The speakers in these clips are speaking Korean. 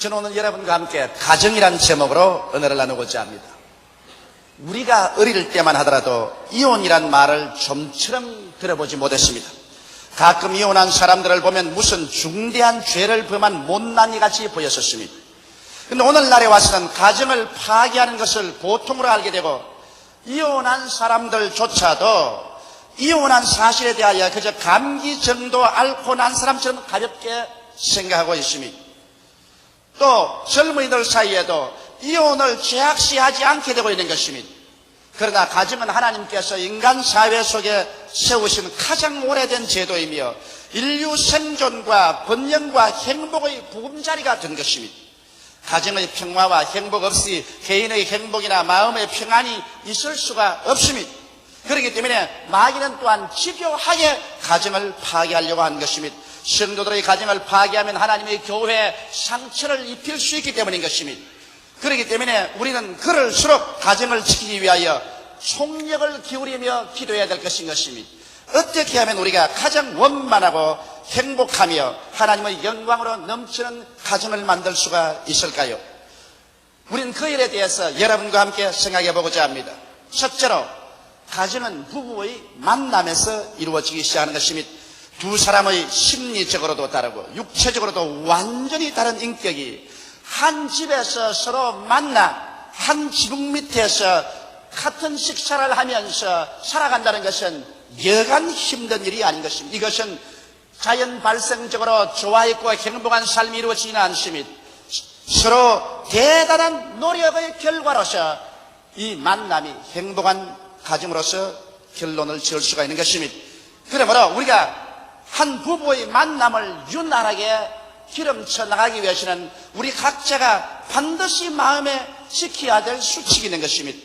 저는 오늘 여러분과 함께 가정이란 제목으로 은혜를 나누고자 합니다. 우리가 어릴 때만 하더라도 이혼이란 말을 좀처럼 들어보지 못했습니다. 가끔 이혼한 사람들을 보면 무슨 중대한 죄를 범한 못난이 같이 보였었습니다. 그런데 오늘날에 와서는 가정을 파괴하는 것을 보통으로 알게 되고, 이혼한 사람들조차도 이혼한 사실에 대하여 그저 감기 정도 앓고 난 사람처럼 가볍게 생각하고 있습니다. 또 젊은이들 사이에도 이혼을 죄악시하지 않게 되고 있는 것입니다. 그러나 가정은 하나님께서 인간 사회 속에 세우신 가장 오래된 제도이며 인류 생존과 번영과 행복의 보금자리가 된 것입니다. 가정의 평화와 행복 없이 개인의 행복이나 마음의 평안이 있을 수가 없습니다. 그렇기 때문에 마귀는 또한 집요하게 가정을 파괴하려고 하는 것입니다. 성도들의 가정을 파괴하면 하나님의 교회에 상처를 입힐 수 있기 때문인 것입니다. 그렇기 때문에 우리는 그럴수록 가정을 지키기 위하여 총력을 기울이며 기도해야 될 것인 것입니다. 어떻게 하면 우리가 가장 원만하고 행복하며 하나님의 영광으로 넘치는 가정을 만들 수가 있을까요? 우리는 그 일에 대해서 여러분과 함께 생각해 보고자 합니다. 첫째로, 가정은 부부의 만남에서 이루어지기 시작하는 것입니다. 두 사람의 심리적으로도 다르고 육체적으로도 완전히 다른 인격이 한 집에서 서로 만나 한 지붕 밑에서 같은 식사를 하면서 살아간다는 것은 여간 힘든 일이 아닌 것입니다. 이것은 자연 발생적으로 좋아했고 행복한 삶이 이루어지지는 않습니다. 서로 대단한 노력의 결과로서 이 만남이 행복한 가정으로서 결론을 지을 수가 있는 것입니다. 그러므로 우리가 한 부부의 만남을 윤활하게 기름쳐 나가기 위해서는 우리 각자가 반드시 마음에 지켜야 될 수칙이 있는 것입니다.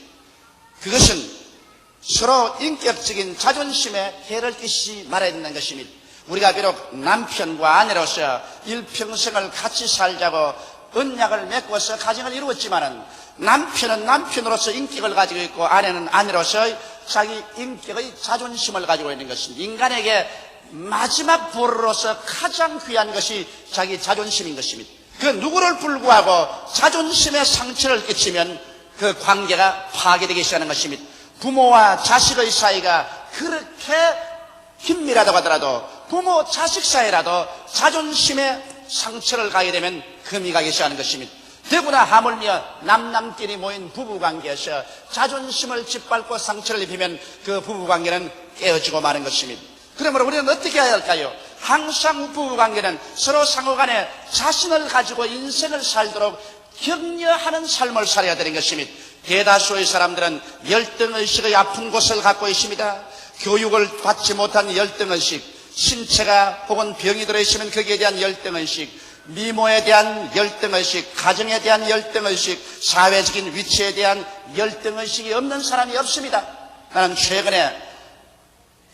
그것은 서로 인격적인 자존심에 해를 끼치지 말아야 된다는 것입니다. 우리가 비록 남편과 아내로서 일평생을 같이 살자고 언약을 맺고서 가정을 이루었지만은 남편은 남편으로서 인격을 가지고 있고 아내는 아내로서 자기 인격의 자존심을 가지고 있는 것입니다. 인간에게 마지막 보루로서 가장 귀한 것이 자기 자존심인 것입니다. 그 누구를 불구하고 자존심에 상처를 끼치면 그 관계가 파괴되기 시작하는 것입니다. 부모와 자식의 사이가 그렇게 긴밀하다고 하더라도 부모 자식 사이라도 자존심에 상처를 가게 되면 금이 가기 시작하는 것입니다. 더구나 하물며 남남끼리 모인 부부관계에서 자존심을 짓밟고 상처를 입히면 그 부부관계는 깨어지고 마는 것입니다. 그러므로 우리는 어떻게 해야 할까요? 항상 부부관계는 서로 상호간에 자신을 가지고 인생을 살도록 격려하는 삶을 살아야 되는 것입니다. 대다수의 사람들은 열등의식의 아픈 곳을 갖고 있습니다. 교육을 받지 못한 열등의식, 신체가 혹은 병이 들어있으면 거기에 대한 열등의식, 미모에 대한 열등의식, 가정에 대한 열등의식, 사회적인 위치에 대한 열등의식이 없는 사람이 없습니다. 나는 최근에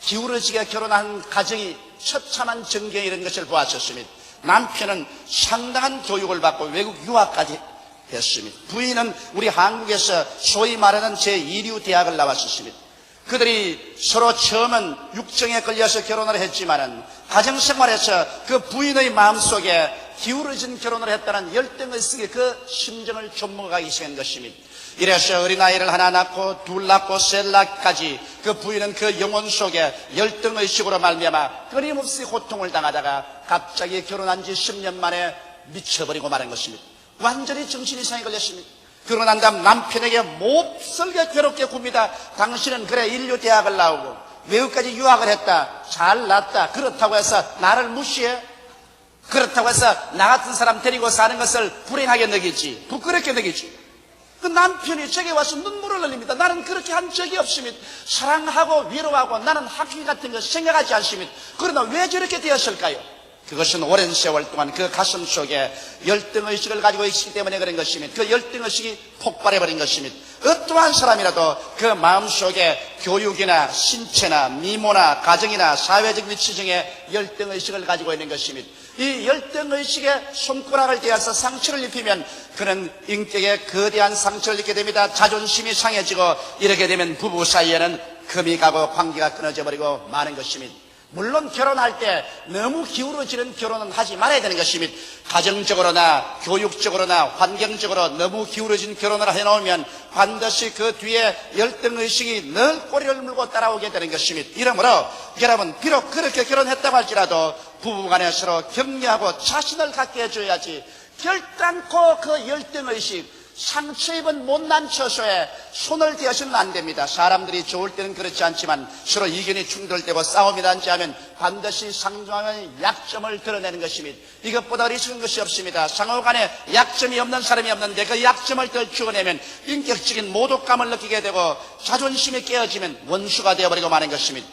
기울어지게 결혼한 가정이 처참한 전경에 이런 것을 보았었습니다. 남편은 상당한 교육을 받고 외국 유학까지 했습니다. 부인은 우리 한국에서 소위 말하는 제2류 대학을 나왔었습니다. 그들이 서로 처음은 육정에 걸려서 결혼을 했지만은 가정생활에서 그 부인의 마음속에 기울어진 결혼을 했다는 열등의식의 그 심정을 좀먹어가기 시작한 것입니다. 이래서 어린아이를 하나 낳고 둘 낳고 셋 낳기까지 그 부인은 그 영혼 속에 열등의식으로 말미암아 끊임없이 고통을 당하다가 갑자기 결혼한 지 10년 만에 미쳐버리고 마는 것입니다. 완전히 정신이상에 걸렸습니다. 그러고 난 다음 남편에게 몹쓸게 괴롭게 굽니다. 당신은 그래 인류 대학을 나오고 외국까지 유학을 했다, 잘 났다, 그렇다고 해서 나를 무시해? 그렇다고 해서 나 같은 사람 데리고 사는 것을 불행하게 느끼지, 부끄럽게 느끼지. 그 남편이 제게 와서 눈물을 흘립니다. 나는 그렇게 한 적이 없습니다. 사랑하고 위로하고 나는 학위 같은 거 생각하지 않습니다. 그러나 왜 저렇게 되었을까요? 그것은 오랜 세월 동안 그 가슴 속에 열등의식을 가지고 있기 때문에 그런 것입니다. 그 열등의식이 폭발해버린 것입니다. 어떠한 사람이라도 그 마음속에 교육이나 신체나 미모나 가정이나 사회적 위치 중에 열등의식을 가지고 있는 것입니다. 이 열등의식에 손가락을 대어서 상처를 입히면 그는 인격에 거대한 상처를 입게 됩니다. 자존심이 상해지고 이렇게 되면 부부 사이에는 금이 가고 관계가 끊어져 버리고 마는 것입니다. 물론 결혼할 때 너무 기울어지는 결혼은 하지 말아야 되는 것입니다. 가정적으로나 교육적으로나 환경적으로 너무 기울어진 결혼을 해놓으면 반드시 그 뒤에 열등의식이 늘 꼬리를 물고 따라오게 되는 것입니다. 이러므로 여러분, 비록 그렇게 결혼했다고 할지라도 부부간에 서로 격려하고 자신을 갖게 해줘야지, 결단코 그 열등의식, 상처 입은 못난 처소에 손을 대어서는 안 됩니다. 사람들이 좋을 때는 그렇지 않지만 서로 이견이 충돌되고 싸움이 난지 하면 반드시 상대방의 약점을 드러내는 것입니다. 이것보다 어리석은 것이 없습니다. 상호간에 약점이 없는 사람이 없는데 그 약점을 들추어내면 인격적인 모독감을 느끼게 되고 자존심이 깨어지면 원수가 되어버리고 마는 것입니다.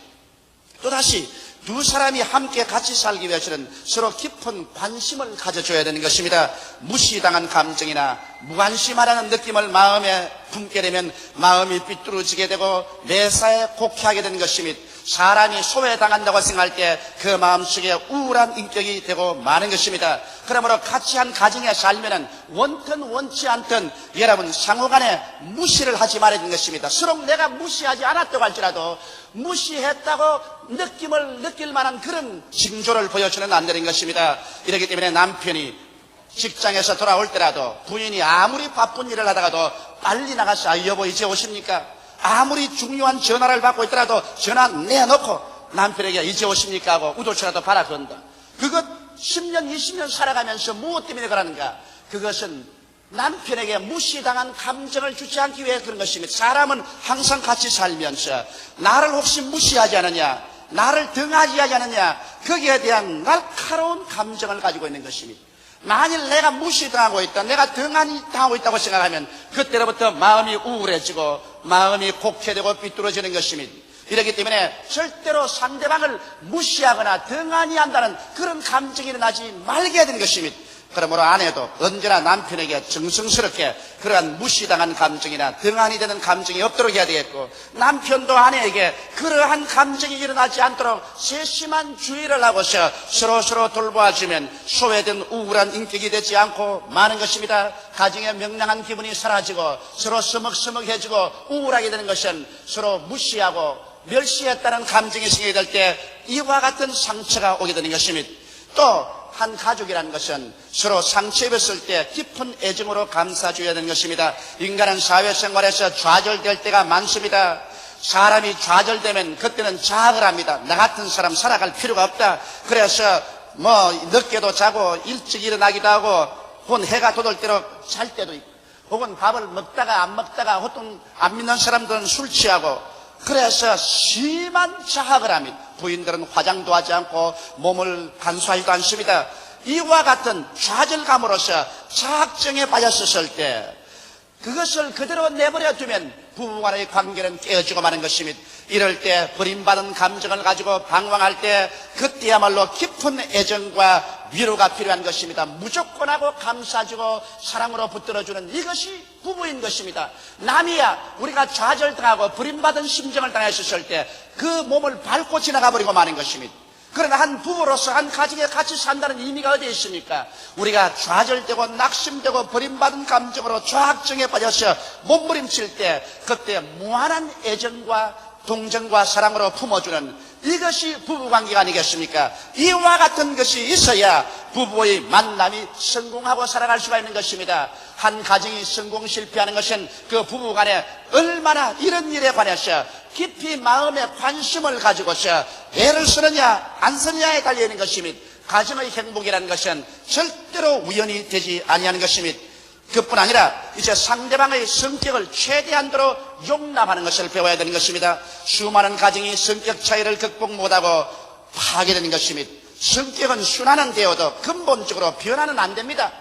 또다시 두 사람이 함께 같이 살기 위해서는 서로 깊은 관심을 가져줘야 되는 것입니다. 무시당한 감정이나 무관심하다는 느낌을 마음에 품게 되면 마음이 삐뚤어지게 되고 매사에 곡해하게 되는 것입니다. 사람이 소외당한다고 생각할 때 그 마음속에 우울한 인격이 되고 마는 것입니다. 그러므로 같이 한 가정에 살면은 원든 원치 않든 여러분 상호간에 무시를 하지 말아야 되는 것입니다. 서로 내가 무시하지 않았다고 할지라도 무시했다고 느낌을 느낄 만한 그런 징조를 보여주는 안 되는 것입니다. 이렇기 때문에 남편이 직장에서 돌아올 때라도 부인이 아무리 바쁜 일을 하다가도 빨리 나가서 여보 이제 오십니까? 아무리 중요한 전화를 받고 있더라도 전화 내놓고 남편에게 이제 오십니까 하고 우도처라도 바라 건다. 그것 10년 20년 살아가면서 무엇 때문에 그러는가? 그것은 남편에게 무시당한 감정을 주지 않기 위해 그런 것입니다. 사람은 항상 같이 살면서 나를 혹시 무시하지 않느냐, 나를 등하지 않느냐, 거기에 대한 날카로운 감정을 가지고 있는 것입니다. 만일 내가 무시당하고 있다, 내가 등한당하고 있다고 생각하면 그때로부터 마음이 우울해지고 마음이 곡해되고 삐뚤어지는 것입니다. 이렇기 때문에 절대로 상대방을 무시하거나 등한히 한다는 그런 감정이 일어나지 말게 되는 것입니다. 그러므로 아내도 언제나 남편에게 정성스럽게 그러한 무시당한 감정이나 등한이 되는 감정이 없도록 해야 되겠고, 남편도 아내에게 그러한 감정이 일어나지 않도록 세심한 주의를 하고서 서로 돌보아주면 소외된 우울한 인격이 되지 않고 마는 것입니다. 가정의 명랑한 기분이 사라지고 서로 서먹서먹해지고 우울하게 되는 것은 서로 무시하고 멸시했다는 감정이 생기게 될 때 이와 같은 상처가 오게 되는 것입니다. 또 한 가족이라는 것은 서로 상처 입었을 때 깊은 애정으로 감싸줘야 되는 것입니다. 인간은 사회생활에서 좌절될 때가 많습니다. 사람이 좌절되면 그때는 자학을 합니다. 나 같은 사람 살아갈 필요가 없다. 그래서 늦게도 자고 일찍 일어나기도 하고, 혹은 해가 돋을 대로 잘 때도 있고, 혹은 밥을 먹다가 안 먹다가 보통 안 믿는 사람들은 술 취하고, 그래서 심한 자학을 합니다. 부인들은 화장도 하지 않고 몸을 간수하지도 않습니다. 이와 같은 좌절감으로서 자학증에 빠졌을 때 그것을 그대로 내버려 두면 부부간의 관계는 깨어지고 마는 것입니다. 이럴 때 버림받은 감정을 가지고 방황할 때 그때야말로 깊은 애정과 위로가 필요한 것입니다. 무조건하고 감싸주고 사랑으로 붙들어주는 이것이 부부인 것입니다. 남이야 우리가 좌절당하고 버림받은 심정을 당했을 때 그 몸을 밟고 지나가 버리고 마는 것입니다. 그러나 한 부부로서 한 가정에 같이 산다는 의미가 어디에 있습니까? 우리가 좌절되고 낙심되고 버림받은 감정으로 좌학증에 빠져서 몸부림칠 때 그때 무한한 애정과 동정과 사랑으로 품어주는 이것이 부부관계가 아니겠습니까? 이와 같은 것이 있어야 부부의 만남이 성공하고 살아갈 수가 있는 것입니다. 한 가정이 성공 실패하는 것은 그 부부간에 얼마나 이런 일에 관해서 깊이 마음에 관심을 가지고서 애를 쓰느냐 안 쓰느냐에 달려있는 것입니다. 가정의 행복이라는 것은 절대로 우연이 되지 아니하는 것입니다. 그뿐 아니라 이제 상대방의 성격을 최대한도로 용납하는 것을 배워야 되는 것입니다. 수많은 가정이 성격 차이를 극복 못하고 파괴되는 것입니다. 성격은 순환은 되어도 근본적으로 변화는 안 됩니다.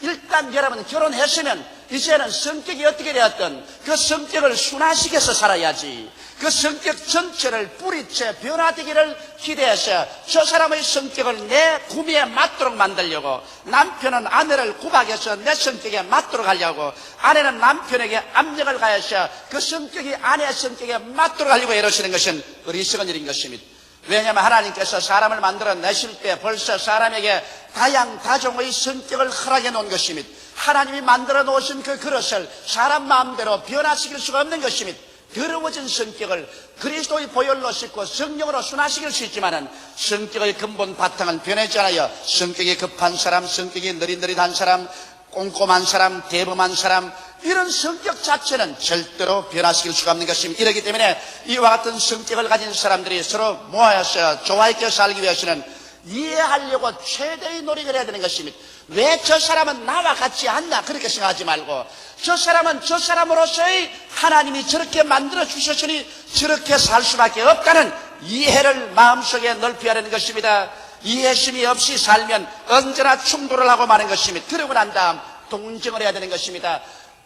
일단 여러분 결혼했으면 이제는 성격이 어떻게 되었든 그 성격을 순환시켜서 살아야지, 그 성격 전체를 뿌리채 변화되기를 기대해서 저 사람의 성격을 내 구미에 맞도록 만들려고, 남편은 아내를 구박해서 내 성격에 맞도록 하려고, 아내는 남편에게 압력을 가해서 그 성격이 아내의 성격에 맞도록 하려고 애를 쓰는 것은 어리석은 일인 것입니다. 왜냐하면 하나님께서 사람을 만들어 내실 때 벌써 사람에게 다양다종의 성격을 허락해 놓은 것입니다. 하나님이 만들어 놓으신 그 그릇을 사람 마음대로 변화시킬 수가 없는 것입니다. 더러워진 성격을 그리스도의 보혈로 씻고 성령으로 순화시킬 수 있지만은 성격의 근본 바탕은 변하지 않아요. 성격이 급한 사람, 성격이 느릿느릿한 사람, 꼼꼼한 사람, 대범한 사람, 이런 성격 자체는 절대로 변화시킬 수가 없는 것입니다. 이렇기 때문에 이와 같은 성격을 가진 사람들이 서로 모아서 조화 있게 살기 위해서는 이해하려고 최대의 노력을 해야 되는 것입니다. 왜 저 사람은 나와 같지 않나 그렇게 생각하지 말고, 저 사람은 저 사람으로서의 하나님이 저렇게 만들어 주셨으니 저렇게 살 수밖에 없다는 이해를 마음속에 넓혀야 하는 것입니다. 이해심이 없이 살면 언제나 충돌을 하고 마는 것입니다. 그러고 난 다음 동정을 해야 되는 것입니다.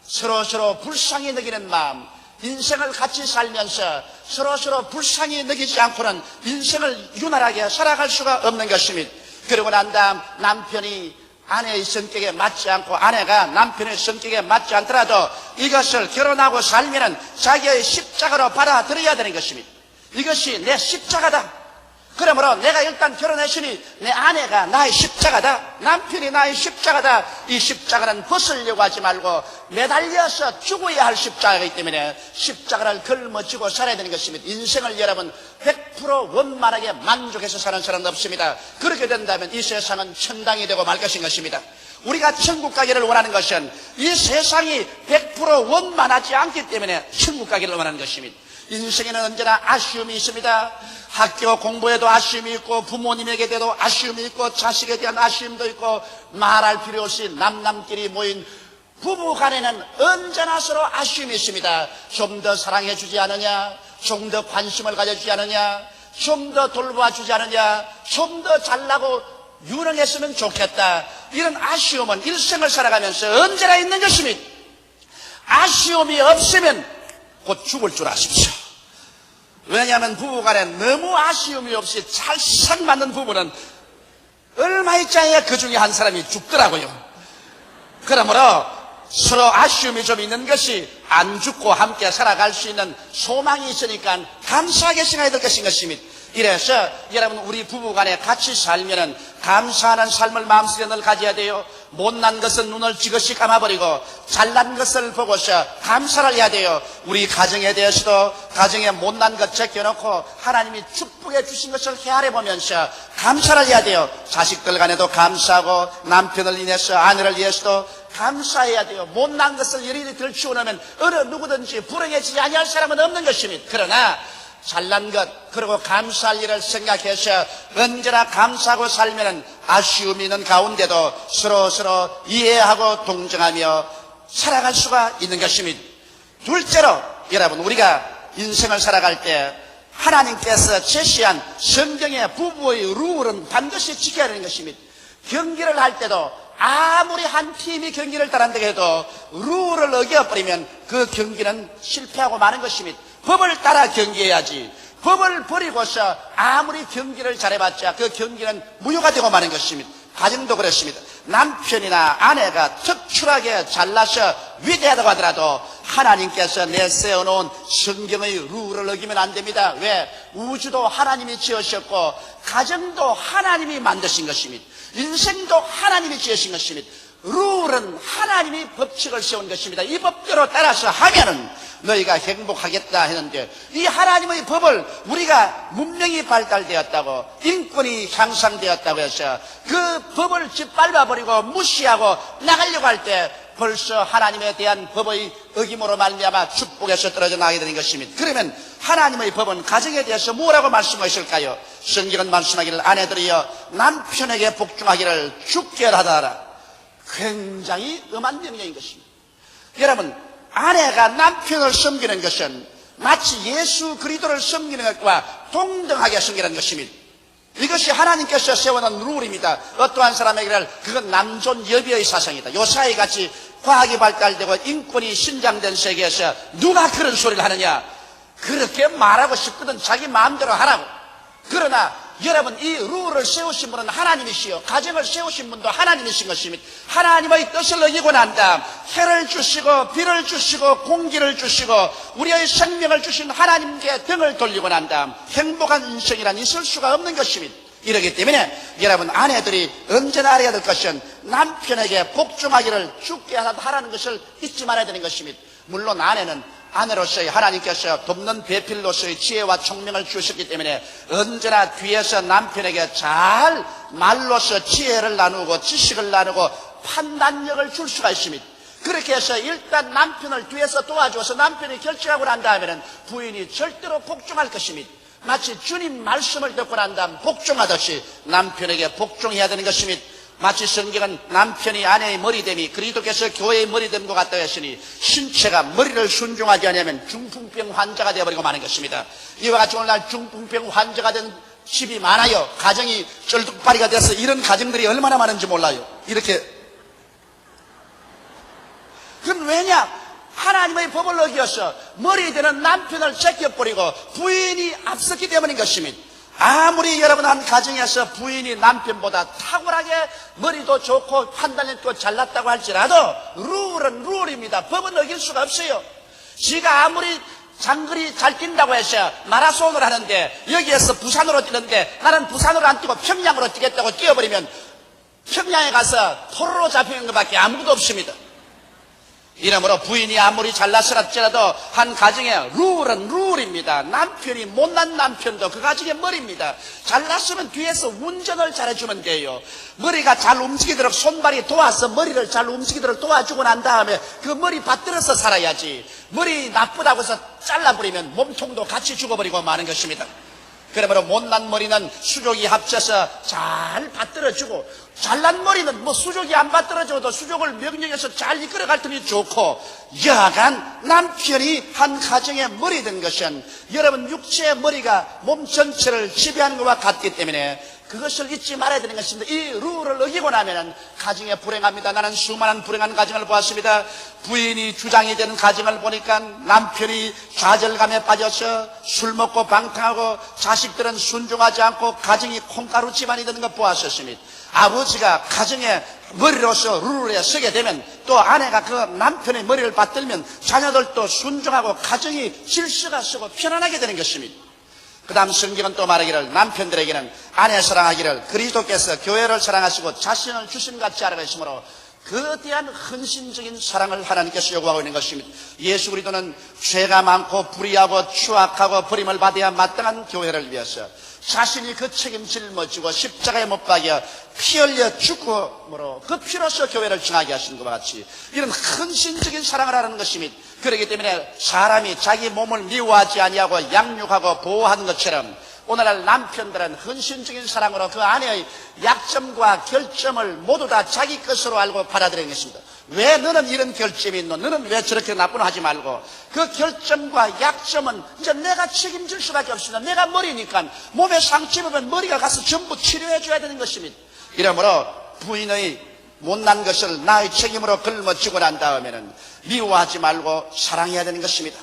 서로 불쌍히 느끼는 마음, 인생을 같이 살면서 서로 불쌍히 느끼지 않고는 인생을 유난하게 살아갈 수가 없는 것입니다. 그러고 난 다음 남편이 아내의 성격에 맞지 않고 아내가 남편의 성격에 맞지 않더라도 이것을 결혼하고 살면은 자기의 십자가로 받아들여야 되는 것입니다. 이것이 내 십자가다. 그러므로 내가 일단 결혼했으니 내 아내가 나의 십자가다, 남편이 나의 십자가다. 이 십자가는 벗으려고 하지 말고 매달려서 죽어야 할 십자가이기 때문에 십자가를 걸머쥐고 살아야 되는 것입니다. 인생을 여러분 100% 원만하게 만족해서 사는 사람은 없습니다. 그렇게 된다면 이 세상은 천당이 되고 말 것인 것입니다. 우리가 천국 가기를 원하는 것은 이 세상이 100% 원만하지 않기 때문에 천국 가기를 원하는 것입니다. 인생에는 언제나 아쉬움이 있습니다. 학교 공부에도 아쉬움이 있고, 부모님에게도 아쉬움이 있고, 자식에 대한 아쉬움도 있고, 말할 필요 없이 남남끼리 모인 부부 간에는 언제나 서로 아쉬움이 있습니다. 좀 더 사랑해 주지 않느냐, 좀 더 관심을 가져주지 않느냐, 좀 더 돌봐 주지 않느냐, 좀 더 잘나고 유능했으면 좋겠다. 이런 아쉬움은 일생을 살아가면서 언제나 있는 것입니다. 아쉬움이 없으면 곧 죽을 줄 아십시오. 왜냐하면 부부간에 너무 아쉬움이 없이 찰싹 맞는 부부는 얼마 있지 않아야 그 중에 한 사람이 죽더라고요. 그러므로 서로 아쉬움이 좀 있는 것이 안 죽고 함께 살아갈 수 있는 소망이 있으니까 감사하게 생각해야 될 것인 것입니다. 이래서 여러분 우리 부부간에 같이 살면은 감사하는 삶을 마음속에 늘 가져야 돼요. 못난 것은 눈을 지그시 감아버리고 잘난 것을 보고서 감사를 해야 돼요. 우리 가정에 대해서도 가정에 못난 것 제껴놓고 하나님이 축복해 주신 것을 헤아려 보면서 감사를 해야 돼요. 자식들 간에도 감사하고 남편을 인해서 아내를 위해서도 감사해야 돼요. 못난 것을 이리저리 들치워놓으면 어느 누구든지 불행해지지 아니할 사람은 없는 것입니다. 그러나 잘난 것 그리고 감사할 일을 생각해서 언제나 감사하고 살면 아쉬움이 있는 가운데도 서로 이해하고 동정하며 살아갈 수가 있는 것입니다. 둘째로 여러분 우리가 인생을 살아갈 때 하나님께서 제시한 성경의 부부의 룰은 반드시 지켜야 하는 것입니다. 경기를 할 때도 아무리 한 팀이 경기를 따른다고 해도 룰을 어겨버리면 그 경기는 실패하고 마는 것입니다. 법을 따라 경기해야지 법을 버리고서 아무리 경기를 잘해봤자 그 경기는 무효가 되고 마는 것입니다. 가정도 그렇습니다. 남편이나 아내가 특출하게 잘나서 위대하다고 하더라도 하나님께서 내세워놓은 성경의 룰을 어기면 안 됩니다. 왜? 우주도 하나님이 지으셨고 가정도 하나님이 만드신 것입니다. 인생도 하나님이 지으신 것입니다. 룰은 하나님이 법칙을 세운 것입니다. 이 법대로 따라서 하면은 너희가 행복하겠다 했는데 이 하나님의 법을 우리가 문명이 발달되었다고 인권이 향상되었다고 해서 그 법을 짓밟아버리고 무시하고 나가려고 할 때 벌써 하나님에 대한 법의 어김으로 말미암아 축복에서 떨어져 나가게 되는 것입니다. 그러면 하나님의 법은 가정에 대해서 뭐라고 말씀하실까요? 성경은 말씀하기를 아내들이여 남편에게 복종하기를 주께 하다라. 굉장히 엄한 명령인 것입니다. 여러분 아내가 남편을 섬기는 것은 마치 예수 그리스도를 섬기는 것과 동등하게 섬기는 것입니다. 이것이 하나님께서 세워놓은 룰입니다. 어떠한 사람에게는 그건 남존 여비의 사상이다. 요사이 같이 과학이 발달되고 인권이 신장된 세계에서 누가 그런 소리를 하느냐. 그렇게 말하고 싶거든 자기 마음대로 하라고. 그러나 여러분 이 룰을 세우신 분은 하나님이시요 가정을 세우신 분도 하나님이신 것입니다. 하나님의 뜻을 어기고 난 다음 해를 주시고 비를 주시고 공기를 주시고 우리의 생명을 주신 하나님께 등을 돌리고 난 다음 행복한 인생이란 있을 수가 없는 것입니다. 이러기 때문에 여러분 아내들이 언제나 알아야 될 것은 남편에게 복종하기를 죽게 하라는 것을 잊지 말아야 되는 것입니다. 물론 아내는 아내로서의 하나님께서 돕는 배필로서의 지혜와 총명을 주셨기 때문에 언제나 뒤에서 남편에게 잘 말로서 지혜를 나누고 지식을 나누고 판단력을 줄 수가 있습니다. 그렇게 해서 일단 남편을 뒤에서 도와줘서 남편이 결정하고 난 다음에는 부인이 절대로 복종할 것입니다. 마치 주님 말씀을 듣고 난 다음 복종하듯이 남편에게 복종해야 되는 것입니다. 마치 성경은 남편이 아내의 머리됨이 그리스도께서 교회의 머리됨과 같다 했으니 신체가 머리를 순종하지 않으면 중풍병 환자가 되어버리고 마는 것입니다. 이와 같이 오늘날 중풍병 환자가 된 집이 많아요. 가정이 쩔뚝발이가 돼서 이런 가정들이 얼마나 많은지 몰라요. 이렇게. 그럼 왜냐? 하나님의 법을 어겨서 머리 되는 남편을 제껴버리고 부인이 앞섰기 때문인 것입니다. 아무리 여러분 한 가정에서 부인이 남편보다 탁월하게 머리도 좋고 판단력도 잘났다고 할지라도 룰은 룰입니다. 법은 어길 수가 없어요. 지가 아무리 장거리 잘 뛴다고 해서 마라손을 하는데 여기에서 부산으로 뛰는데 나는 부산으로 안 뛰고 평양으로 뛰겠다고 뛰어버리면 평양에 가서 포로로 잡히는 것밖에 아무것도 없습니다. 이러므로 부인이 아무리 잘났을지라도 한 가정의 룰은 룰입니다. 남편이 못난 남편도 그 가정의 머리입니다. 잘났으면 뒤에서 운전을 잘해주면 돼요. 머리가 잘 움직이도록 손발이 도와서 머리를 잘 움직이도록 도와주고 난 다음에 그 머리 받들어서 살아야지. 머리 나쁘다고 해서 잘라버리면 몸통도 같이 죽어버리고 마는 것입니다. 그러므로 못난 머리는 수족이 합쳐서 잘 받들어주고 잘난 머리는 뭐 수족이 안 받들어줘도 수족을 명령해서 잘 이끌어갈 테니 좋고 여하간 남편이 한 가정의 머리 된 것은 여러분 육체의 머리가 몸 전체를 지배하는 것과 같기 때문에 그것을 잊지 말아야 되는 것입니다. 이 룰을 어기고 나면 가정에 불행합니다. 나는 수많은 불행한 가정을 보았습니다. 부인이 주장이 되는 가정을 보니까 남편이 좌절감에 빠져서 술 먹고 방탕하고 자식들은 순종하지 않고 가정이 콩가루 집안이 되는 것 보았었습니다. 아버지가 가정의 머리로서 룰에 서게 되면 또 아내가 그 남편의 머리를 받들면 자녀들도 순종하고 가정이 질서가 서고 편안하게 되는 것입니다. 그 다음 성경은 또 말하기를 남편들에게는 아내 사랑하기를 그리스도께서 교회를 사랑하시고 자신을 주심같이 하라고 했으므로 거대한 헌신적인 사랑을 하나님께서 요구하고 있는 것입니다. 예수 그리스도는 죄가 많고 불의하고 추악하고 버림을 받아야 마땅한 교회를 위해서 자신이 그 책임질 짊어지고 십자가에 못 박여 피 흘려 죽음으로 그 피로서 교회를 정하게 하신 것과 같이 이런 헌신적인 사랑을 하는 것입니다. 그렇기 때문에 사람이 자기 몸을 미워하지 아니하고 양육하고 보호하는 것처럼 오늘날 남편들은 헌신적인 사랑으로 그 아내의 약점과 결점을 모두 다 자기 것으로 알고 받아들이는 것입니다. 왜 너는 이런 결점이 있노? 너는 왜 저렇게 나쁜 하지 말고 그 결점과 약점은 이제 내가 책임질 수밖에 없습니다. 내가 머리니까 몸에 상처 입으면 머리가 가서 전부 치료해 줘야 되는 것입니다. 이러므로 부인의 못난 것을 나의 책임으로 걸머쥐고 난 다음에는 미워하지 말고 사랑해야 되는 것입니다.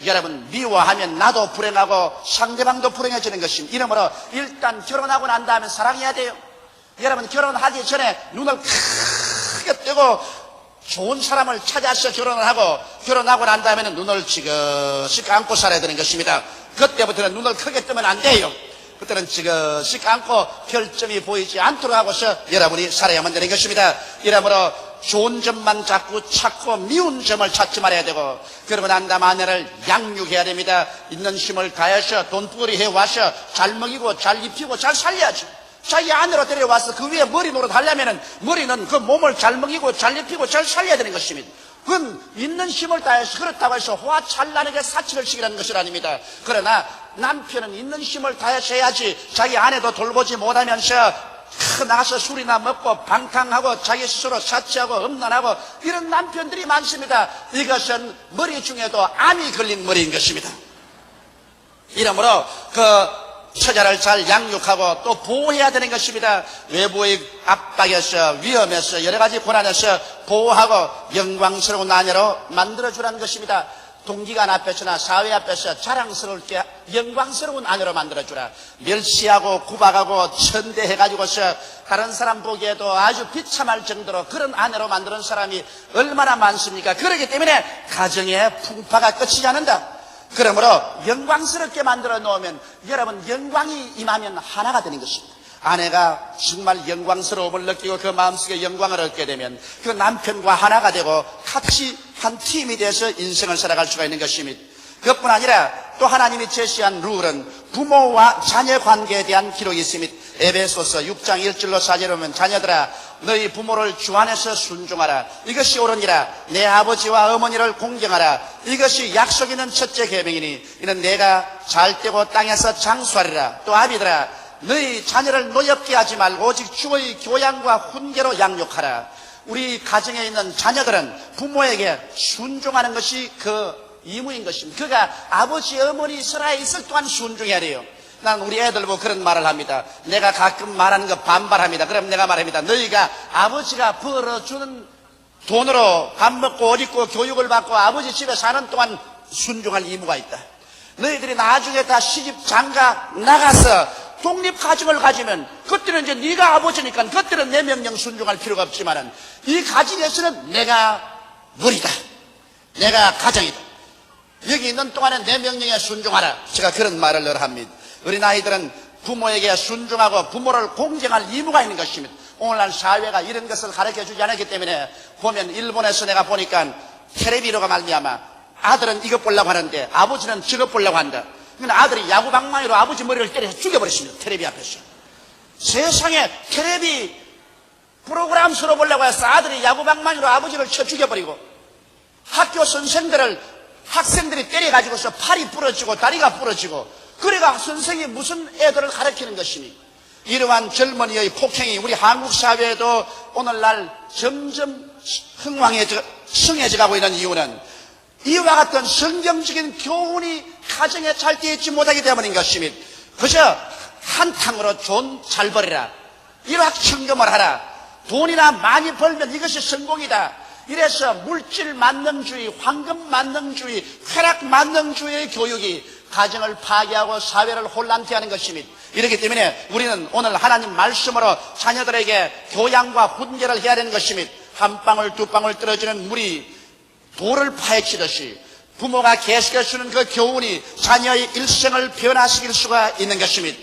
여러분 미워하면 나도 불행하고 상대방도 불행해지는 것입니다. 이러므로 일단 결혼하고 난 다음에 사랑해야 돼요. 여러분 결혼하기 전에 눈을 크게 뜨고 좋은 사람을 찾아서 결혼을 하고 결혼하고 난 다음에는 눈을 지그시 감고 살아야 되는 것입니다. 그때부터는 눈을 크게 뜨면 안 돼요. 그때는 지그시 감고 결점이 보이지 않도록 하고서 여러분이 살아야만 되는 것입니다. 이러므로 좋은 점만 자꾸 찾고 미운 점을 찾지 말아야 되고 그러고 난 다음 아내를 양육해야 됩니다. 있는 힘을 다해서 돈벌이 해와서 잘 먹이고 잘 입히고 잘 살려야죠. 자기 아내로 데려와서 그 위에 머리 노릇 하려면은 머리는 그 몸을 잘 먹이고 잘 입히고 잘 살려야 되는 것입니다. 그건 있는 힘을 다해서 그렇다고 해서 화찬란하게 사치를 시키라는 것이 아닙니다. 그러나 남편은 있는 힘을 다해서 해야지 자기 아내도 돌보지 못하면서 나가서 술이나 먹고 방탕하고 자기 스스로 사치하고 음란하고 이런 남편들이 많습니다. 이것은 머리 중에도 암이 걸린 머리인 것입니다. 이러므로 그 처자를 잘 양육하고 또 보호해야 되는 것입니다. 외부의 압박에서 위험에서 여러 가지 고난에서 보호하고 영광스러운 아내로 만들어주라는 것입니다. 동기간 앞에서나 사회 앞에서 자랑스럽게 영광스러운 아내로 만들어주라. 멸시하고 구박하고 천대해가지고서 다른 사람 보기에도 아주 비참할 정도로 그런 아내로 만드는 사람이 얼마나 많습니까? 그렇기 때문에 가정의 풍파가 끝이지 않는다. 그러므로 영광스럽게 만들어 놓으면 여러분 영광이 임하면 하나가 되는 것입니다. 아내가 정말 영광스러움을 느끼고 그 마음속에 영광을 얻게 되면 그 남편과 하나가 되고 같이 한 팀이 돼서 인생을 살아갈 수가 있는 것입니다. 그것뿐 아니라 또 하나님이 제시한 룰은 부모와 자녀 관계에 대한 기록이 있습니다. 에베소서 6장 1절로 4절에 보면 자녀들아 너희 부모를 주 안에서 순종하라. 이것이 옳으니라. 내 아버지와 어머니를 공경하라. 이것이 약속 있는 첫째 계명이니 이는 내가 잘 되고 땅에서 장수하리라. 또 아비들아 너희 자녀를 노엽게 하지 말고 오직 주의 교양과 훈계로 양육하라. 우리 가정에 있는 자녀들은 부모에게 순종하는 것이 그 의무인 것입니다. 그가 아버지 어머니 설하에 있을 동안 순종해야 돼요. 난 우리 애들 보고 그런 말을 합니다. 내가 가끔 말하는 거 반발합니다. 그럼 내가 말합니다. 너희가 아버지가 벌어주는 돈으로 밥 먹고 옷 입고 교육을 받고 아버지 집에 사는 동안 순종할 의무가 있다. 너희들이 나중에 다 시집 장가 나가서 독립가정을 가지면 그때는 이제 네가 아버지니까 그때는 내 명령 순종할 필요가 없지만은 이 가정에서는 내가 누리다. 내가 가정이다. 여기 있는 동안에 내 명령에 순종하라. 제가 그런 말을 늘 합니다. 어린 아이들은 부모에게 순종하고 부모를 공경할 의무가 있는 것입니다. 오늘날 사회가 이런 것을 가르쳐주지 않았기 때문에 보면 일본에서 내가 보니까 텔레비로가 말미암아 아들은 이것 보려고 하는데 아버지는 저것 보려고 한다. 그러니까 아들이 야구방망이로 아버지 머리를 때려서 죽여버렸습니다. 텔레비 앞에서. 세상에 텔레비 프로그램 수로 보려고 해서 아들이 야구방망이로 아버지를 쳐 죽여버리고 학교 선생들을 학생들이 때려가지고서 팔이 부러지고 다리가 부러지고 그래가 선생이 무슨 애들을 가르치는 것이니 이러한 젊은이의 폭행이 우리 한국 사회에도 오늘날 점점 흥해져 가고 있는 이유는 이와 같은 성경적인 교훈이 가정에 잘 되어있지 못하기 때문인 것입니다. 그저 한탕으로 돈 잘 벌이라. 일확천금을 하라. 돈이나 많이 벌면 이것이 성공이다. 이래서 물질 만능주의, 황금 만능주의, 쾌락 만능주의의 교육이 가정을 파괴하고 사회를 혼란케 하는 것입니다. 이렇기 때문에 우리는 오늘 하나님 말씀으로 자녀들에게 교양과 훈계를 해야 되는 것입니다. 한 방울 두 방울 떨어지는 물이 돌을 파헤치듯이 부모가 계속해주는 그 교훈이 자녀의 일생을 변화시킬 수가 있는 것입니다.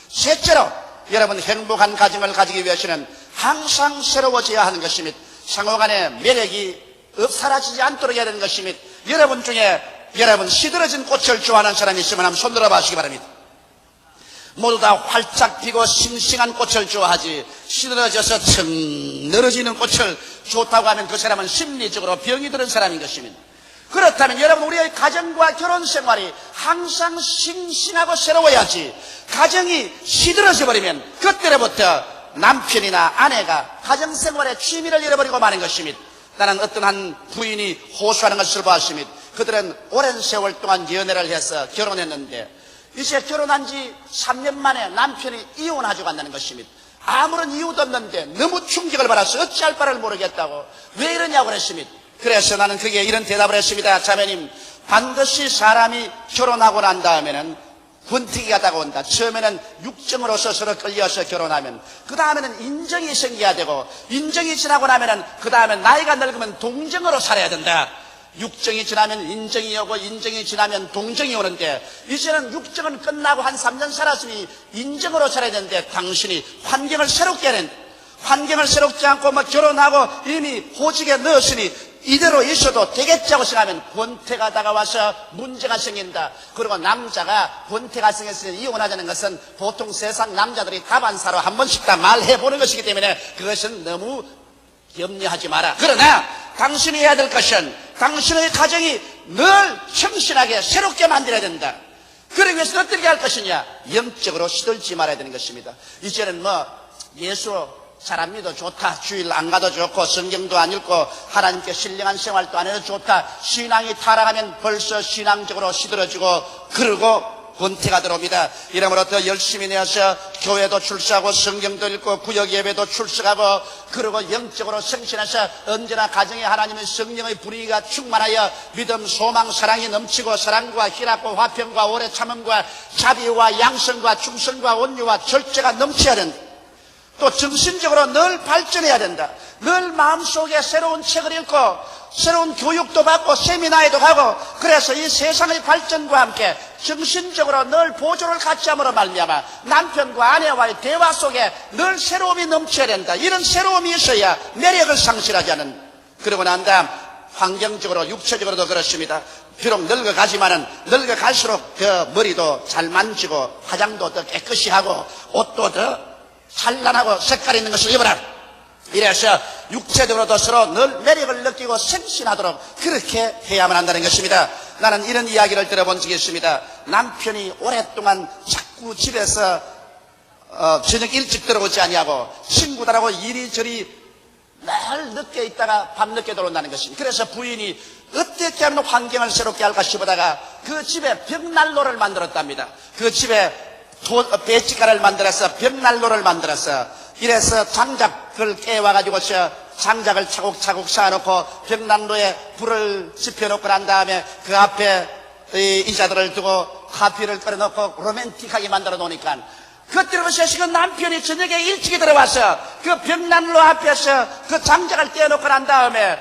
셋째로 여러분 행복한 가정을 가지기 위해서는 항상 새로워져야 하는 것입니다. 상호간의 매력이 사라지지 않도록 해야 되는 것입니다. 여러분 중에 여러분 시들어진 꽃을 좋아하는 사람이 있으면 한번 손들어 봐주시기 바랍니다. 모두 다 활짝 피고 싱싱한 꽃을 좋아하지 시들어져서 청 늘어지는 꽃을 좋다고 하면 그 사람은 심리적으로 병이 들은 사람인 것입니다. 그렇다면 여러분 우리의 가정과 결혼 생활이 항상 싱싱하고 새로워야지 가정이 시들어져 버리면 그때로부터 남편이나 아내가 가정생활에 취미를 잃어버리고 마는 것입니다. 나는 어떤 한 부인이 호소하는 것을 보았습니다. 그들은 오랜 세월 동안 연애를 해서 결혼했는데 이제 결혼한 지 3년 만에 남편이 이혼하자고 한다는 것입니다. 아무런 이유도 없는데 너무 충격을 받아서 어찌할 바를 모르겠다고 왜 이러냐고 그랬습니다. 그래서 나는 그게 이런 대답을 했습니다. 자매님, 반드시 사람이 결혼하고 난 다음에는 권태기가 다가온다. 처음에는 육정으로서 서로 끌려서 결혼하면 그 다음에는 인정이 생겨야 되고 인정이 지나고 나면은 그 다음에 나이가 늙으면 동정으로 살아야 된다. 육정이 지나면 인정이 오고 인정이 지나면 동정이 오는데 이제는 육정은 끝나고 한 3년 살았으니 인정으로 살아야 되는데 당신이 환경을 새롭게 해야 된다. 환경을 새롭지 않고 결혼하고 이미 호직에 넣었으니 이대로 있어도 되겠지 하고 생각하면 권태가 다가와서 문제가 생긴다. 그리고 남자가 권태가 생겼으니 이혼하자는 것은 보통 세상 남자들이 다반사로 한 번씩 다 말해보는 것이기 때문에 그것은 너무 염려하지 마라. 그러나 당신이 해야 될 것은 당신의 가정이 늘 청신하게 새롭게 만들어야 된다. 그러기 위해서 어떻게 할 것이냐? 영적으로 시들지 말아야 되는 것입니다. 이제는 예수 잘 안 믿어 좋다. 주일 안 가도 좋고 성경도 안 읽고 하나님께 신령한 생활도 안 해도 좋다. 신앙이 타락하면 벌써 신앙적으로 시들어지고 그러고 권태가 들어옵니다. 이러므로 더 열심히 내어서 교회도 출석하고 성경도 읽고 구역 예배도 출석하고 그리고 영적으로 성신해서 언제나 가정에 하나님의 성령의 분위기가 충만하여 믿음, 소망, 사랑이 넘치고 사랑과 희락과 화평과 오래 참음과 자비와 양성과 충성과 온유와 절제가 넘쳐야 된다. 또 정신적으로 늘 발전해야 된다. 늘 마음속에 새로운 책을 읽고 새로운 교육도 받고 세미나에도 가고 그래서 이 세상의 발전과 함께 정신적으로 늘 보조를 같이 함으로 말미암아 남편과 아내와의 대화 속에 늘 새로움이 넘쳐야 된다. 이런 새로움이 있어야 매력을 상실하지 않은. 그러고 난 다음 환경적으로 육체적으로도 그렇습니다. 비록 늙어가지만은 늙어갈수록 그 머리도 잘 만지고 화장도 더 깨끗이 하고 옷도 더 찬란하고 색깔 있는 것을 입어라. 이래서 육체적으로도 서로 늘 매력을 느끼고 생신하도록 그렇게 해야만 한다는 것입니다. 나는 이런 이야기를 들어본 적이 있습니다. 남편이 오랫동안 자꾸 집에서 저녁 일찍 들어오지 아니하고 친구들하고 이리저리 늘 늦게 있다가 밤늦게 들어온다는 것입니다. 그래서 부인이 어떻게 하면 환경을 새롭게 할까 싶어다가 그 집에 벽난로를 만들었답니다. 그 집에 배치가를 만들어서 벽난로를 만들어서 이래서 장작을 깨와가지고서 장작을 차곡차곡 쌓아놓고 벽난로에 불을 지펴놓고 난 다음에 그 앞에 의자들을 두고 커피를 끓여놓고 로맨틱하게 만들어 놓으니까 그때로 그 남편이 저녁에 일찍이 들어와서 그 벽난로 앞에서 그 장작을 떼어놓고 난 다음에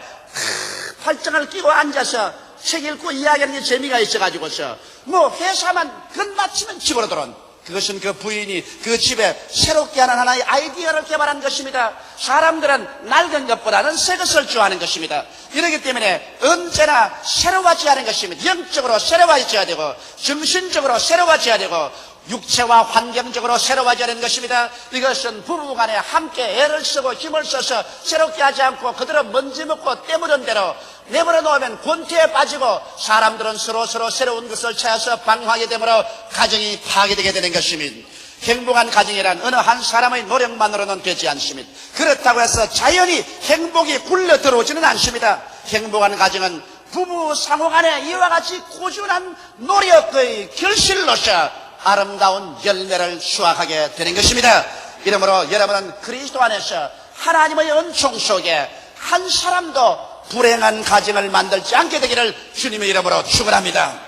팔짱을 끼고 앉아서 책 읽고 이야기하는 게 재미가 있어가지고서 뭐 회사만 끝마치면 집으로 들어온. 그것은 그 부인이 그 집에 새롭게 하는 하나의 아이디어를 개발한 것입니다. 사람들은 낡은 것보다는 새 것을 좋아하는 것입니다. 이렇기 때문에 언제나 새로워져야 하는 것입니다. 영적으로 새로워져야 되고 정신적으로 새로워져야 되고 육체와 환경적으로 새로워져야 하는 것입니다. 이것은 부부간에 함께 애를 쓰고 힘을 써서 새롭게 하지 않고 그대로 먼지 먹고 때묻은 대로 내버려 놓으면 권태에 빠지고 사람들은 서로 새로운 것을 찾아서 방황하게 되므로 가정이 파괴되게 되는 것입니다. 행복한 가정이란 어느 한 사람의 노력만으로는 되지 않습니다. 그렇다고 해서 자연히 행복이 굴러 들어오지는 않습니다. 행복한 가정은 부부 상호간에 이와 같이 꾸준한 노력의 결실로서 아름다운 열매를 수확하게 되는 것입니다. 이러므로 여러분은 그리스도 안에서 하나님의 은총 속에 한 사람도 불행한 가정을 만들지 않게 되기를 주님의 이름으로 축원합니다.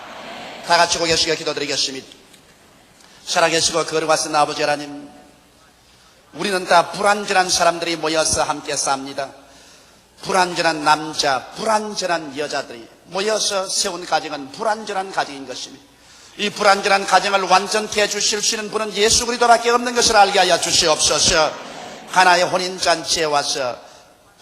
다 같이 고개 숙여 기도드리겠습니다. 살아계시고 거룩하신 아버지 하나님, 우리는 다 불완전한 사람들이 모여서 함께 삽니다. 불완전한 남자, 불완전한 여자들이 모여서 세운 가정은 불완전한 가정인 것입니다. 이 불완전한 가정을 완전케 해주실 수 있는 분은 예수 그리스도밖에 없는 것을 알게 하여 주시옵소서. 하나의 혼인잔치에 와서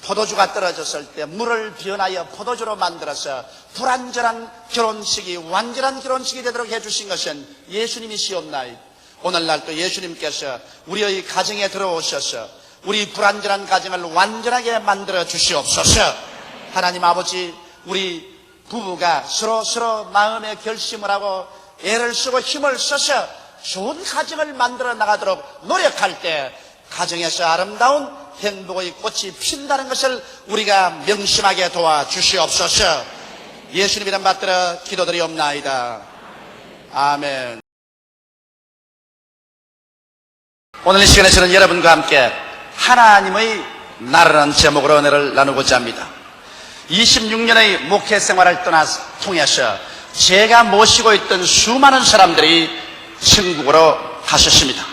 포도주가 떨어졌을 때 물을 변하여 포도주로 만들어서 불완전한 결혼식이 완전한 결혼식이 되도록 해주신 것은 예수님이시옵나이다. 오늘날 또 예수님께서 우리의 가정에 들어오셔서 우리 불완전한 가정을 완전하게 만들어 주시옵소서. 하나님 아버지, 우리 부부가 서로 마음의 결심을 하고 애를 쓰고 힘을 써서 좋은 가정을 만들어 나가도록 노력할 때 가정에서 아름다운 행복의 꽃이 핀다는 것을 우리가 명심하게 도와주시옵소서. 예수님 이름 받들어 기도드리옵나이다. 아멘. 오늘 이 시간에서는 여러분과 함께 하나님의 나라라는 제목으로 은혜를 나누고자 합니다. 26년의 목회 생활을 통해서 제가 모시고 있던 수많은 사람들이 천국으로 가셨습니다.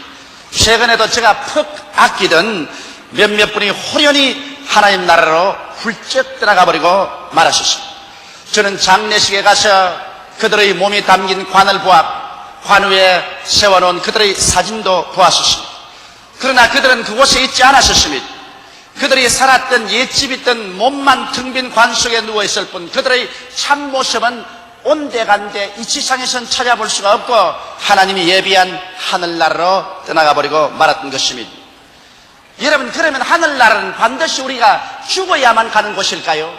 최근에도 제가 푹 아끼던 몇몇 분이 호련히 하나님 나라로 훌쩍 들어가 버리고 말하셨습니다. 저는 장례식에 가서 그들의 몸이 담긴 관을 보았고 관 위에 세워놓은 그들의 사진도 보았었습니다. 그러나 그들은 그곳에 있지 않았었습니다. 그들이 살았던 옛집이던 몸만 텅 빈 관 속에 누워있을 뿐 그들의 참모습은 온데간데 이 지상에선 찾아볼 수가 없고 하나님이 예비한 하늘나라로 떠나가 버리고 말았던 것입니다. 여러분, 그러면 하늘나라는 반드시 우리가 죽어야만 가는 곳일까요?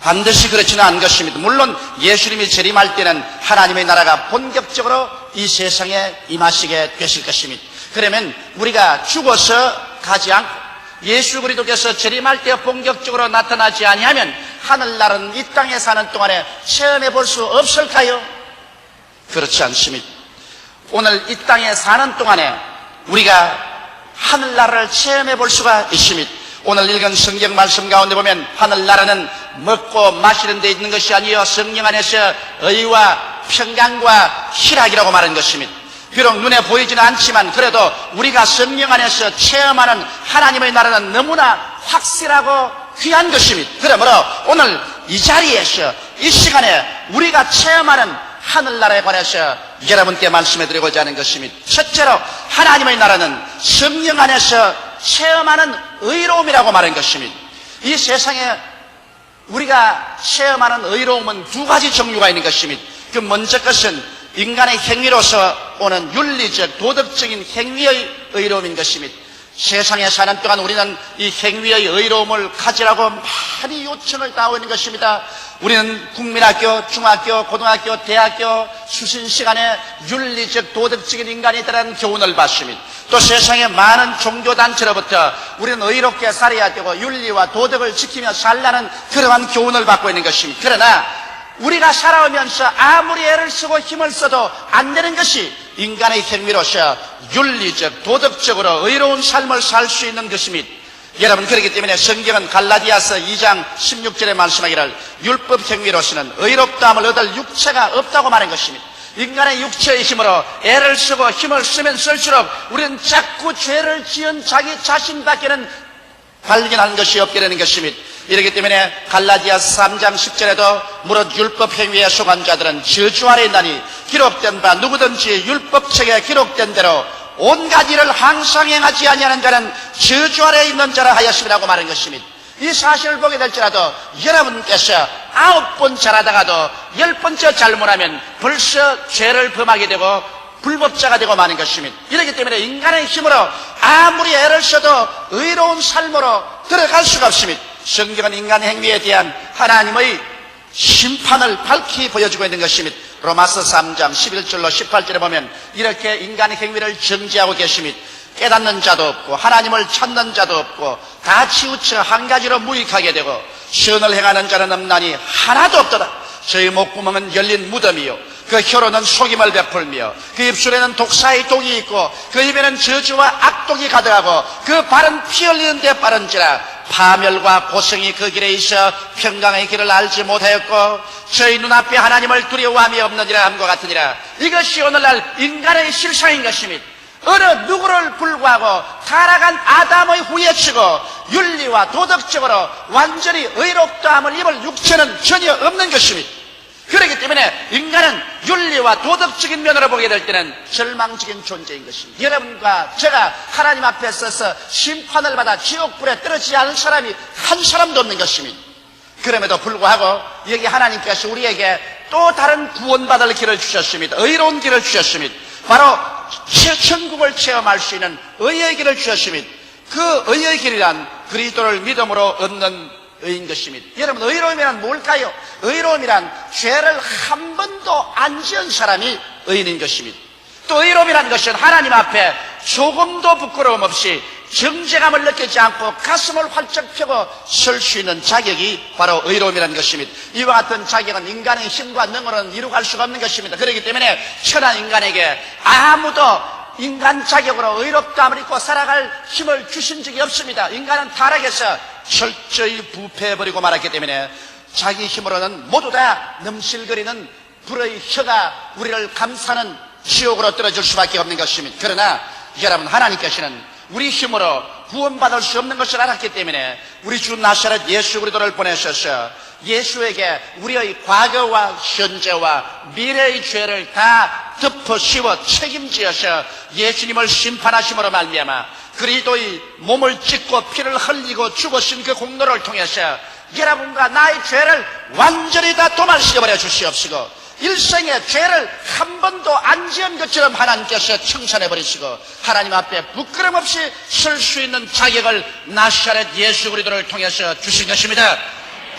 반드시 그렇지는 않은 것입니다. 물론 예수님이 재림할 때는 하나님의 나라가 본격적으로 이 세상에 임하시게 되실 것입니다. 그러면 우리가 죽어서 가지 않고 예수 그리스도께서 재림할 때 본격적으로 나타나지 아니하면 하늘나라는 이 땅에 사는 동안에 체험해 볼 수 없을까요? 그렇지 않습니다. 오늘 이 땅에 사는 동안에 우리가 하늘나라를 체험해 볼 수가 있습니다. 오늘 읽은 성경 말씀 가운데 보면 하늘나라는 먹고 마시는 데 있는 것이 아니요 성령 안에서 의와 평강과 희락이라고 말하는 것입니다. 비록 눈에 보이지는 않지만 그래도 우리가 성령 안에서 체험하는 하나님의 나라는 너무나 확실하고 귀한 것입니다. 그러므로 오늘 이 자리에서 이 시간에 우리가 체험하는 하늘나라에 관해서 여러분께 말씀해드리고자 하는 것입니다. 첫째로 하나님의 나라는 성령 안에서 체험하는 의로움이라고 말한 것입니다. 이 세상에 우리가 체험하는 의로움은 두 가지 종류가 있는 것입니다. 그 먼저 것은 인간의 행위로서 오는 윤리적, 도덕적인 행위의 의로움인 것입니다. 세상에 사는 동안 우리는 이 행위의 의로움을 가지라고 많이 요청을 하고 있는 것입니다. 우리는 국민학교, 중학교, 고등학교, 대학교 수신 시간에 윤리적, 도덕적인 인간이 되라는 교훈을 받습니다. 또 세상의 많은 종교단체로부터 우리는 의롭게 살아야 되고 윤리와 도덕을 지키며 살라는 그러한 교훈을 받고 있는 것입니다. 그러나 우리가 살아오면서 아무리 애를 쓰고 힘을 써도 안 되는 것이 인간의 행위로서 윤리적, 도덕적으로 의로운 삶을 살 수 있는 것입니다. 여러분, 그렇기 때문에 성경은 갈라디아서 2장 16절에 말씀하기를 율법 행위로서는 의롭다함을 얻을 육체가 없다고 말한 것입니다. 인간의 육체의 힘으로 애를 쓰고 힘을 쓰면 쓸수록 우리는 자꾸 죄를 지은 자기 자신밖에는 발견하는 것이 없게 되는 것입니다. 이렇기 때문에 갈라디아서 3장 10절에도 무릇 율법 행위에 속한 자들은 저주 아래 있나니 기록된 바 누구든지 율법책에 기록된 대로 온갖 일을 항상 행하지 아니하는 자는 저주 아래 있는 자라 하였음이라고 말한 것입니다. 이 사실을 보게 될지라도 여러분께서 9번 잘하다가도 10번째 잘못하면 벌써 죄를 범하게 되고 불법자가 되고 마는 것입니다. 이렇기 때문에 인간의 힘으로 아무리 애를 써도 의로운 삶으로 들어갈 수가 없습니다. 성경은 인간 행위에 대한 하나님의 심판을 밝히 보여주고 있는 것입니다. 로마서 3장 11절로 18절에 보면 이렇게 인간의 행위를 정지하고 계십니다. 깨닫는 자도 없고 하나님을 찾는 자도 없고 다 치우쳐 한 가지로 무익하게 되고 선을 행하는 자는 없나니 하나도 없더라. 저희 목구멍은 열린 무덤이요 그 혀로는 속임을 베풀며 그 입술에는 독사의 독이 있고 그 입에는 저주와 악독이 가득하고 그 발은 피 흘리는 데 빠른지라 파멸과 고성이 그 길에 있어 평강의 길을 알지 못하였고 저희 눈앞에 하나님을 두려워함이 없느니라 함과 같으니라. 이것이 오늘날 인간의 실상인 것입니다. 어느 누구를 불구하고 타락한 아담의 후에 치고 윤리와 도덕적으로 완전히 의롭다함을 입을 육체는 전혀 없는 것입니다. 그렇기 때문에 인간은 윤리와 도덕적인 면으로 보게 될 때는 절망적인 존재인 것입니다. 여러분과 제가 하나님 앞에 서서 심판을 받아 지옥불에 떨어지지 않은 사람이 한 사람도 없는 것입니다. 그럼에도 불구하고 여기 하나님께서 우리에게 또 다른 구원받을 길을 주셨습니다. 의로운 길을 주셨습니다. 바로 천국을 체험할 수 있는 의의 길을 주셨습니다. 그 의의 길이란 그리스도를 믿음으로 얻는 의인 것입니다. 여러분, 의로움이란 뭘까요? 의로움이란 죄를 한 번도 안 지은 사람이 의인인 것입니다. 또 의로움이란 것은 하나님 앞에 조금도 부끄러움 없이 정죄감을 느끼지 않고 가슴을 활짝 펴고 설 수 있는 자격이 바로 의로움이라는 것입니다. 이와 같은 자격은 인간의 힘과 능으로는 이루갈 수가 없는 것입니다. 그렇기 때문에 천한 인간에게 아무도 인간 자격으로 의롭다함을 입고 살아갈 힘을 주신 적이 없습니다. 인간은 타락해서 철저히 부패해버리고 말았기 때문에 자기 힘으로는 모두 다 넘실거리는 불의 혀가 우리를 감싸는 지옥으로 떨어질 수밖에 없는 것입니다. 그러나 여러분, 하나님께서는 우리 힘으로 구원받을 수 없는 것을 알았기 때문에 우리 주 나사렛 예수 그리스도를 보내셔서 예수에게 우리의 과거와 현재와 미래의 죄를 다 덮어 씌워 책임지어서 예수님을 심판하심으로 말미암아 그리스도의 몸을 찢고 피를 흘리고 죽으신 그 공로를 통해서 여러분과 나의 죄를 완전히 다 도말시켜버려 주시옵시고 일생에 죄를 한 번도 안 지은 것처럼 하나님께서 청산해버리시고 하나님 앞에 부끄럼 없이 설 수 있는 자격을 나사렛 예수 그리스도를 통해서 주신 것입니다.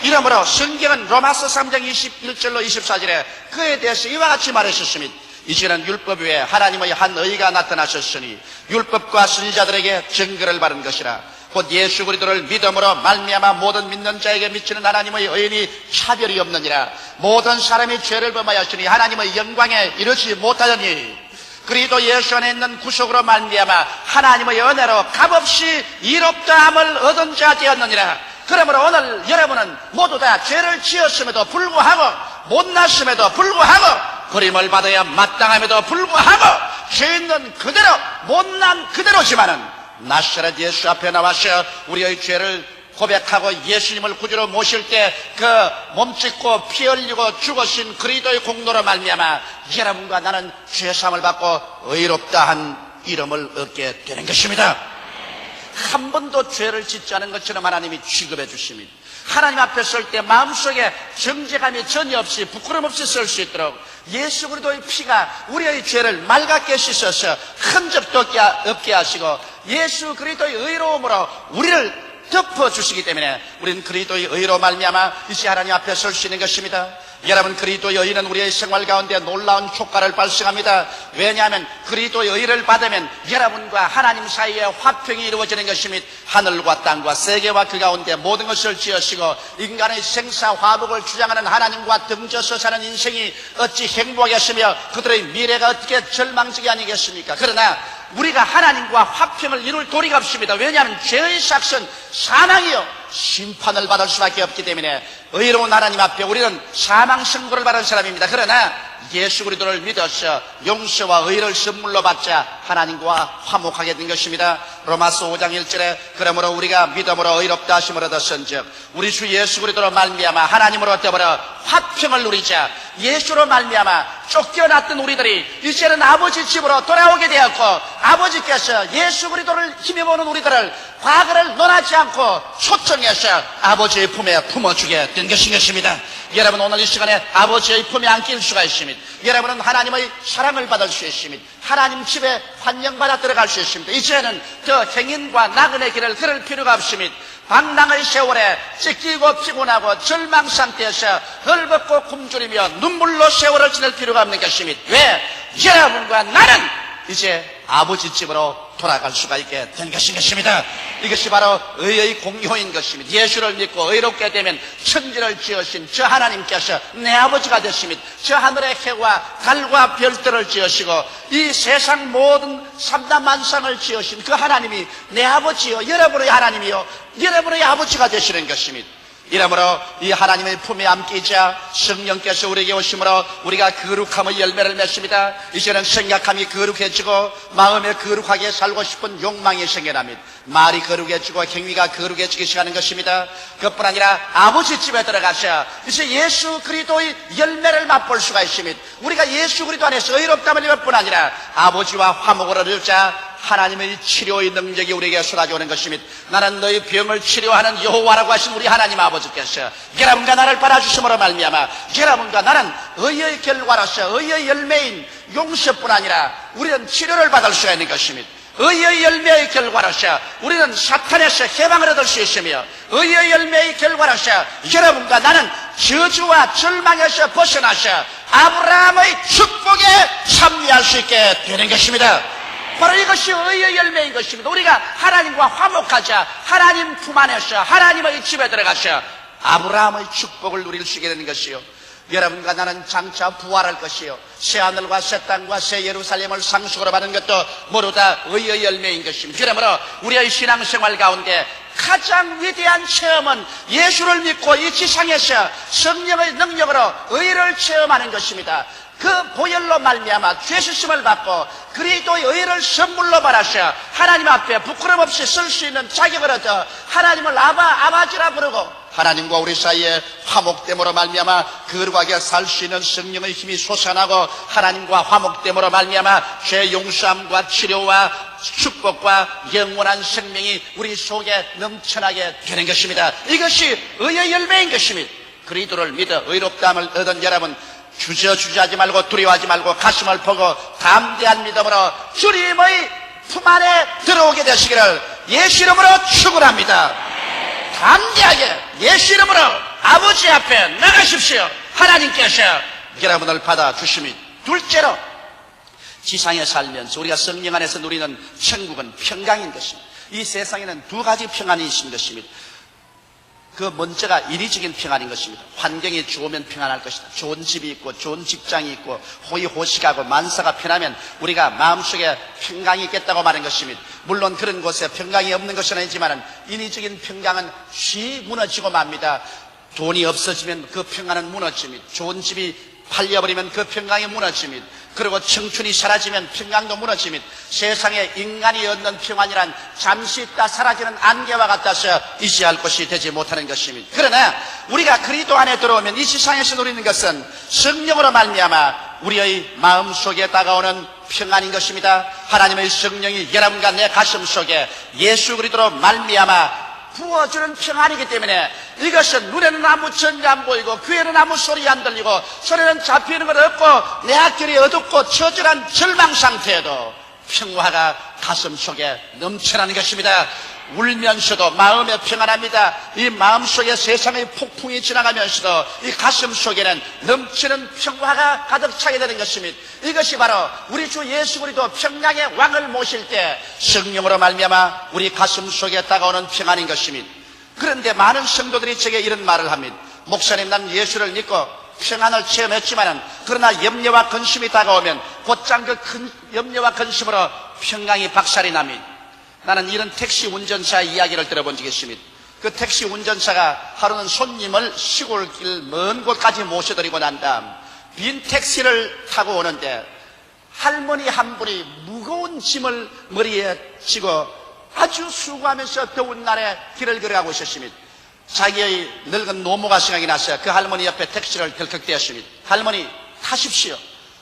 이러므로 성경은 로마서 3장 21절로 24절에 그에 대해서 이와 같이 말하셨습니다. 이제는 율법 외에 하나님의 한 의가 나타나셨으니 율법과 선지자들에게 증거를 받은 것이라. 곧 예수 그리스도를 믿음으로 말미암아 모든 믿는 자에게 미치는 하나님의 의인이 차별이 없느니라. 모든 사람이 죄를 범하였으니 하나님의 영광에 이르지 못하더니 그리스도 예수 안에 있는 구속으로 말미암아 하나님의 은혜로 값없이 이롭다함을 얻은 자 되었느니라. 그러므로 오늘 여러분은 모두 다 죄를 지었음에도 불구하고 못났음에도 불구하고 버림을 받아야 마땅함에도 불구하고 죄 있는 그대로 못난 그대로지만은 나사렛 예수 앞에 나와서 우리의 죄를 고백하고 예수님을 구주로 모실 때 그 몸짓고 피 흘리고 죽으신 그리스도의 공로로 말미암아 여러분과 나는 죄사함을 받고 의롭다 한 이름을 얻게 되는 것입니다. 한 번도 죄를 짓지 않은 것처럼 하나님이 취급해 주십니다. 하나님 앞에 설 때 마음속에 정죄감이 전혀 없이 부끄럼 없이 설 수 있도록 예수 그리스도의 피가 우리의 죄를 맑게 씻어서 흔적도 없게 하시고 예수 그리스도의 의로움으로 우리를 덮어주시기 때문에 우리는 그리스도의 의로 말미암아 이제 하나님 앞에 설 수 있는 것입니다. 여러분, 그리스도의 의는 우리의 생활 가운데 놀라운 효과를 발생합니다. 왜냐하면 그리스도의 의를 받으면 여러분과 하나님 사이에 화평이 이루어지는 것입니다. 하늘과 땅과 세계와 그 가운데 모든 것을 지으시고 인간의 생사화복을 주장하는 하나님과 등져서 사는 인생이 어찌 행복하겠으며 그들의 미래가 어떻게 절망적이 아니겠습니까? 그러나 우리가 하나님과 화평을 이룰 도리가 없습니다. 왜냐하면 죄의 삭은 사망이요 심판을 받을 수밖에 없기 때문에 의로운 하나님 앞에 우리는 사망 선고를 받은 사람입니다. 그러나 예수 그리스도를 믿어서 용서와 의를 선물로 받자 하나님과 화목하게 된 것입니다. 로마서 5장 1절에 그러므로 우리가 믿음으로 의롭다 하심을 얻었은즉 우리 주 예수 그리스도로 말미암아 하나님으로 더불어 화평을 누리자. 예수로 말미암아 쫓겨났던 우리들이 이제는 아버지 집으로 돌아오게 되었고 아버지께서 예수 그리스도를 힘입어오는 우리들을 과거를 논하지 않고 초청해서 아버지의 품에 품어주게 된 것입니다. 여러분, 오늘 이 시간에 아버지의 품에 안길 수가 있습니다. 여러분은 하나님의 사랑을 받을 수 있습니다. 하나님 집에 환영받아 들어갈 수 있습니다. 이제는 더 행인과 나그네 길을 걸을 필요가 없습니다. 방랑의 세월에 찢기고 피곤하고 절망 상태에서 헐벗고 굶주리며 눈물로 세월을 지낼 필요가 없는 것입니다. 왜? 여러분과 나는 이제 아버지 집으로 돌아갈 수가 있게 된 것입니다. 이것이 바로 의의 공효인 것입니다. 예수를 믿고 의롭게 되면 천지를 지으신 저 하나님께서 내 아버지가 되십니다. 저 하늘의 해와 달과 별들을 지으시고 이 세상 모든 삼다만상을 지으신 그 하나님이 내 아버지요 여러분의 하나님이요 여러분의 아버지가 되시는 것입니다. 이러므로 이 하나님의 품에 안기자 성령께서 우리에게 오심으로 우리가 거룩함의 열매를 맺습니다. 이제는 생각함이 거룩해지고 마음에 거룩하게 살고 싶은 욕망이 생겨납니다. 말이 거룩해지고 행위가 거룩해지기 시작하는 것입니다. 그뿐 아니라 아버지 집에 들어가서 이제 예수 그리스도의 열매를 맛볼 수가 있습니다. 우리가 예수 그리스도 안에서 의롭다면 이것뿐 아니라 아버지와 화목을 얻자 하나님의 치료의 능력이 우리에게 쏟아져오는 것입니다. 나는 너희 병을 치료하는 여호와라고 하신 우리 하나님 아버지께서 여러분과 나를 받아주심으로 말미암아 여러분과 나는 의의 결과로서 의의 열매인 용서뿐 아니라 우리는 치료를 받을 수가 있는 것입니다. 의의 열매의 결과로서 우리는 사탄에서 해방을 얻을 수 있으며 의의 열매의 결과로서 여러분과 나는 저주와 절망에서 벗어나서 아브라함의 축복에 참여할 수 있게 되는 것입니다. 바로 이것이 의의 열매인 것입니다. 우리가 하나님과 화목하자 하나님 품 안에서 하나님의 집에 들어가서 아브라함의 축복을 누릴 수 있게 되는 것이요 여러분과 나는 장차 부활할 것이요 새하늘과 새 땅과 새 예루살렘을 상속으로 받는 것도 모두 다 의의 열매인 것입니다. 그러므로 우리의 신앙생활 가운데 가장 위대한 체험은 예수를 믿고 이 지상에서 성령의 능력으로 의를 체험하는 것입니다. 그 보혈로 말미암아 죄수심을 받고 그리스도의 의를 선물로 받아서 하나님 앞에 부끄럼 없이 쓸 수 있는 자격을 얻어 하나님을 아버지라 부르고 하나님과 우리 사이에 화목됨으로 말미암아 거룩하게 살 수 있는 성령의 힘이 솟아나고 하나님과 화목됨으로 말미암아 죄 용서함과 치료와 축복과 영원한 생명이 우리 속에 넘쳐나게 되는 것입니다. 이것이 의의 열매인 것입니다. 그리스도를 믿어 의롭다함을 얻은 여러분, 주저하지 말고 두려워하지 말고 가슴을 펴고 담대한 믿음으로 주님의 품 안에 들어오게 되시기를 예수 이름으로 축원합니다. 담대하게 예수 이름으로 아버지 앞에 나가십시오. 하나님께서 여러분을 받아주십니다. 둘째로 지상에 살면서 우리가 성령 안에서 누리는 천국은 평강인 것입니다. 이 세상에는 두 가지 평안이 있는 것입니다. 그 먼저가 인위적인 평안인 것입니다. 환경이 좋으면 평안할 것이다. 좋은 집이 있고 좋은 직장이 있고 호의호식하고 만사가 편하면 우리가 마음속에 평강이 있겠다고 말한 것입니다. 물론 그런 곳에 평강이 없는 것은 아니지만 인위적인 평강은 쉬 무너지고 맙니다. 돈이 없어지면 그 평안은 무너집니다. 좋은 집이 팔려버리면 그 평강이 무너집니다. 그리고 청춘이 사라지면 평강도 무너집니다. 세상에 인간이 얻는 평안이란 잠시 있다 사라지는 안개와 같아서 이지할 것이 되지 못하는 것입니다. 그러나 우리가 그리스도 안에 들어오면 이 세상에서 누리는 것은 성령으로 말미암아 우리의 마음속에 다가오는 평안인 것입니다. 하나님의 성령이 여러분과 내 가슴 속에 예수 그리스도로 말미암아 부어주는 평안이기 때문에 이것은 눈에는 아무 전이 안 보이고 귀에는 아무 소리 안 들리고 소리는 잡히는 것 없고 내 앞길이 어둡고 처절한 절망 상태에도 평화가 가슴 속에 넘쳐나는 것입니다. 울면서도 마음에 평안합니다. 이 마음속에 세상의 폭풍이 지나가면서도 이 가슴 속에는 넘치는 평화가 가득 차게 되는 것입니다. 이것이 바로 우리 주 예수 그리스도 평강의 왕을 모실 때 성령으로 말미암아 우리 가슴 속에 다가오는 평안인 것입니다. 그런데 많은 성도들이 제게 이런 말을 합니다. 목사님, 난 예수를 믿고 평안을 체험했지만은 그러나 염려와 근심이 다가오면 곧장 그 큰 염려와 근심으로 평강이 박살이 납니다. 나는 이런 택시 운전사 이야기를 들어본 적이 있습니다. 그 택시 운전사가 하루는 손님을 시골길 먼 곳까지 모셔드리고 난 다음 빈 택시를 타고 오는데 할머니 한 분이 무거운 짐을 머리에 지고 아주 수고하면서 더운 날에 길을 걸어가고 있었습니다. 자기의 늙은 노모가 생각이 났어요. 그 할머니 옆에 택시를 덜컥대었습니다. 할머니, 타십시오.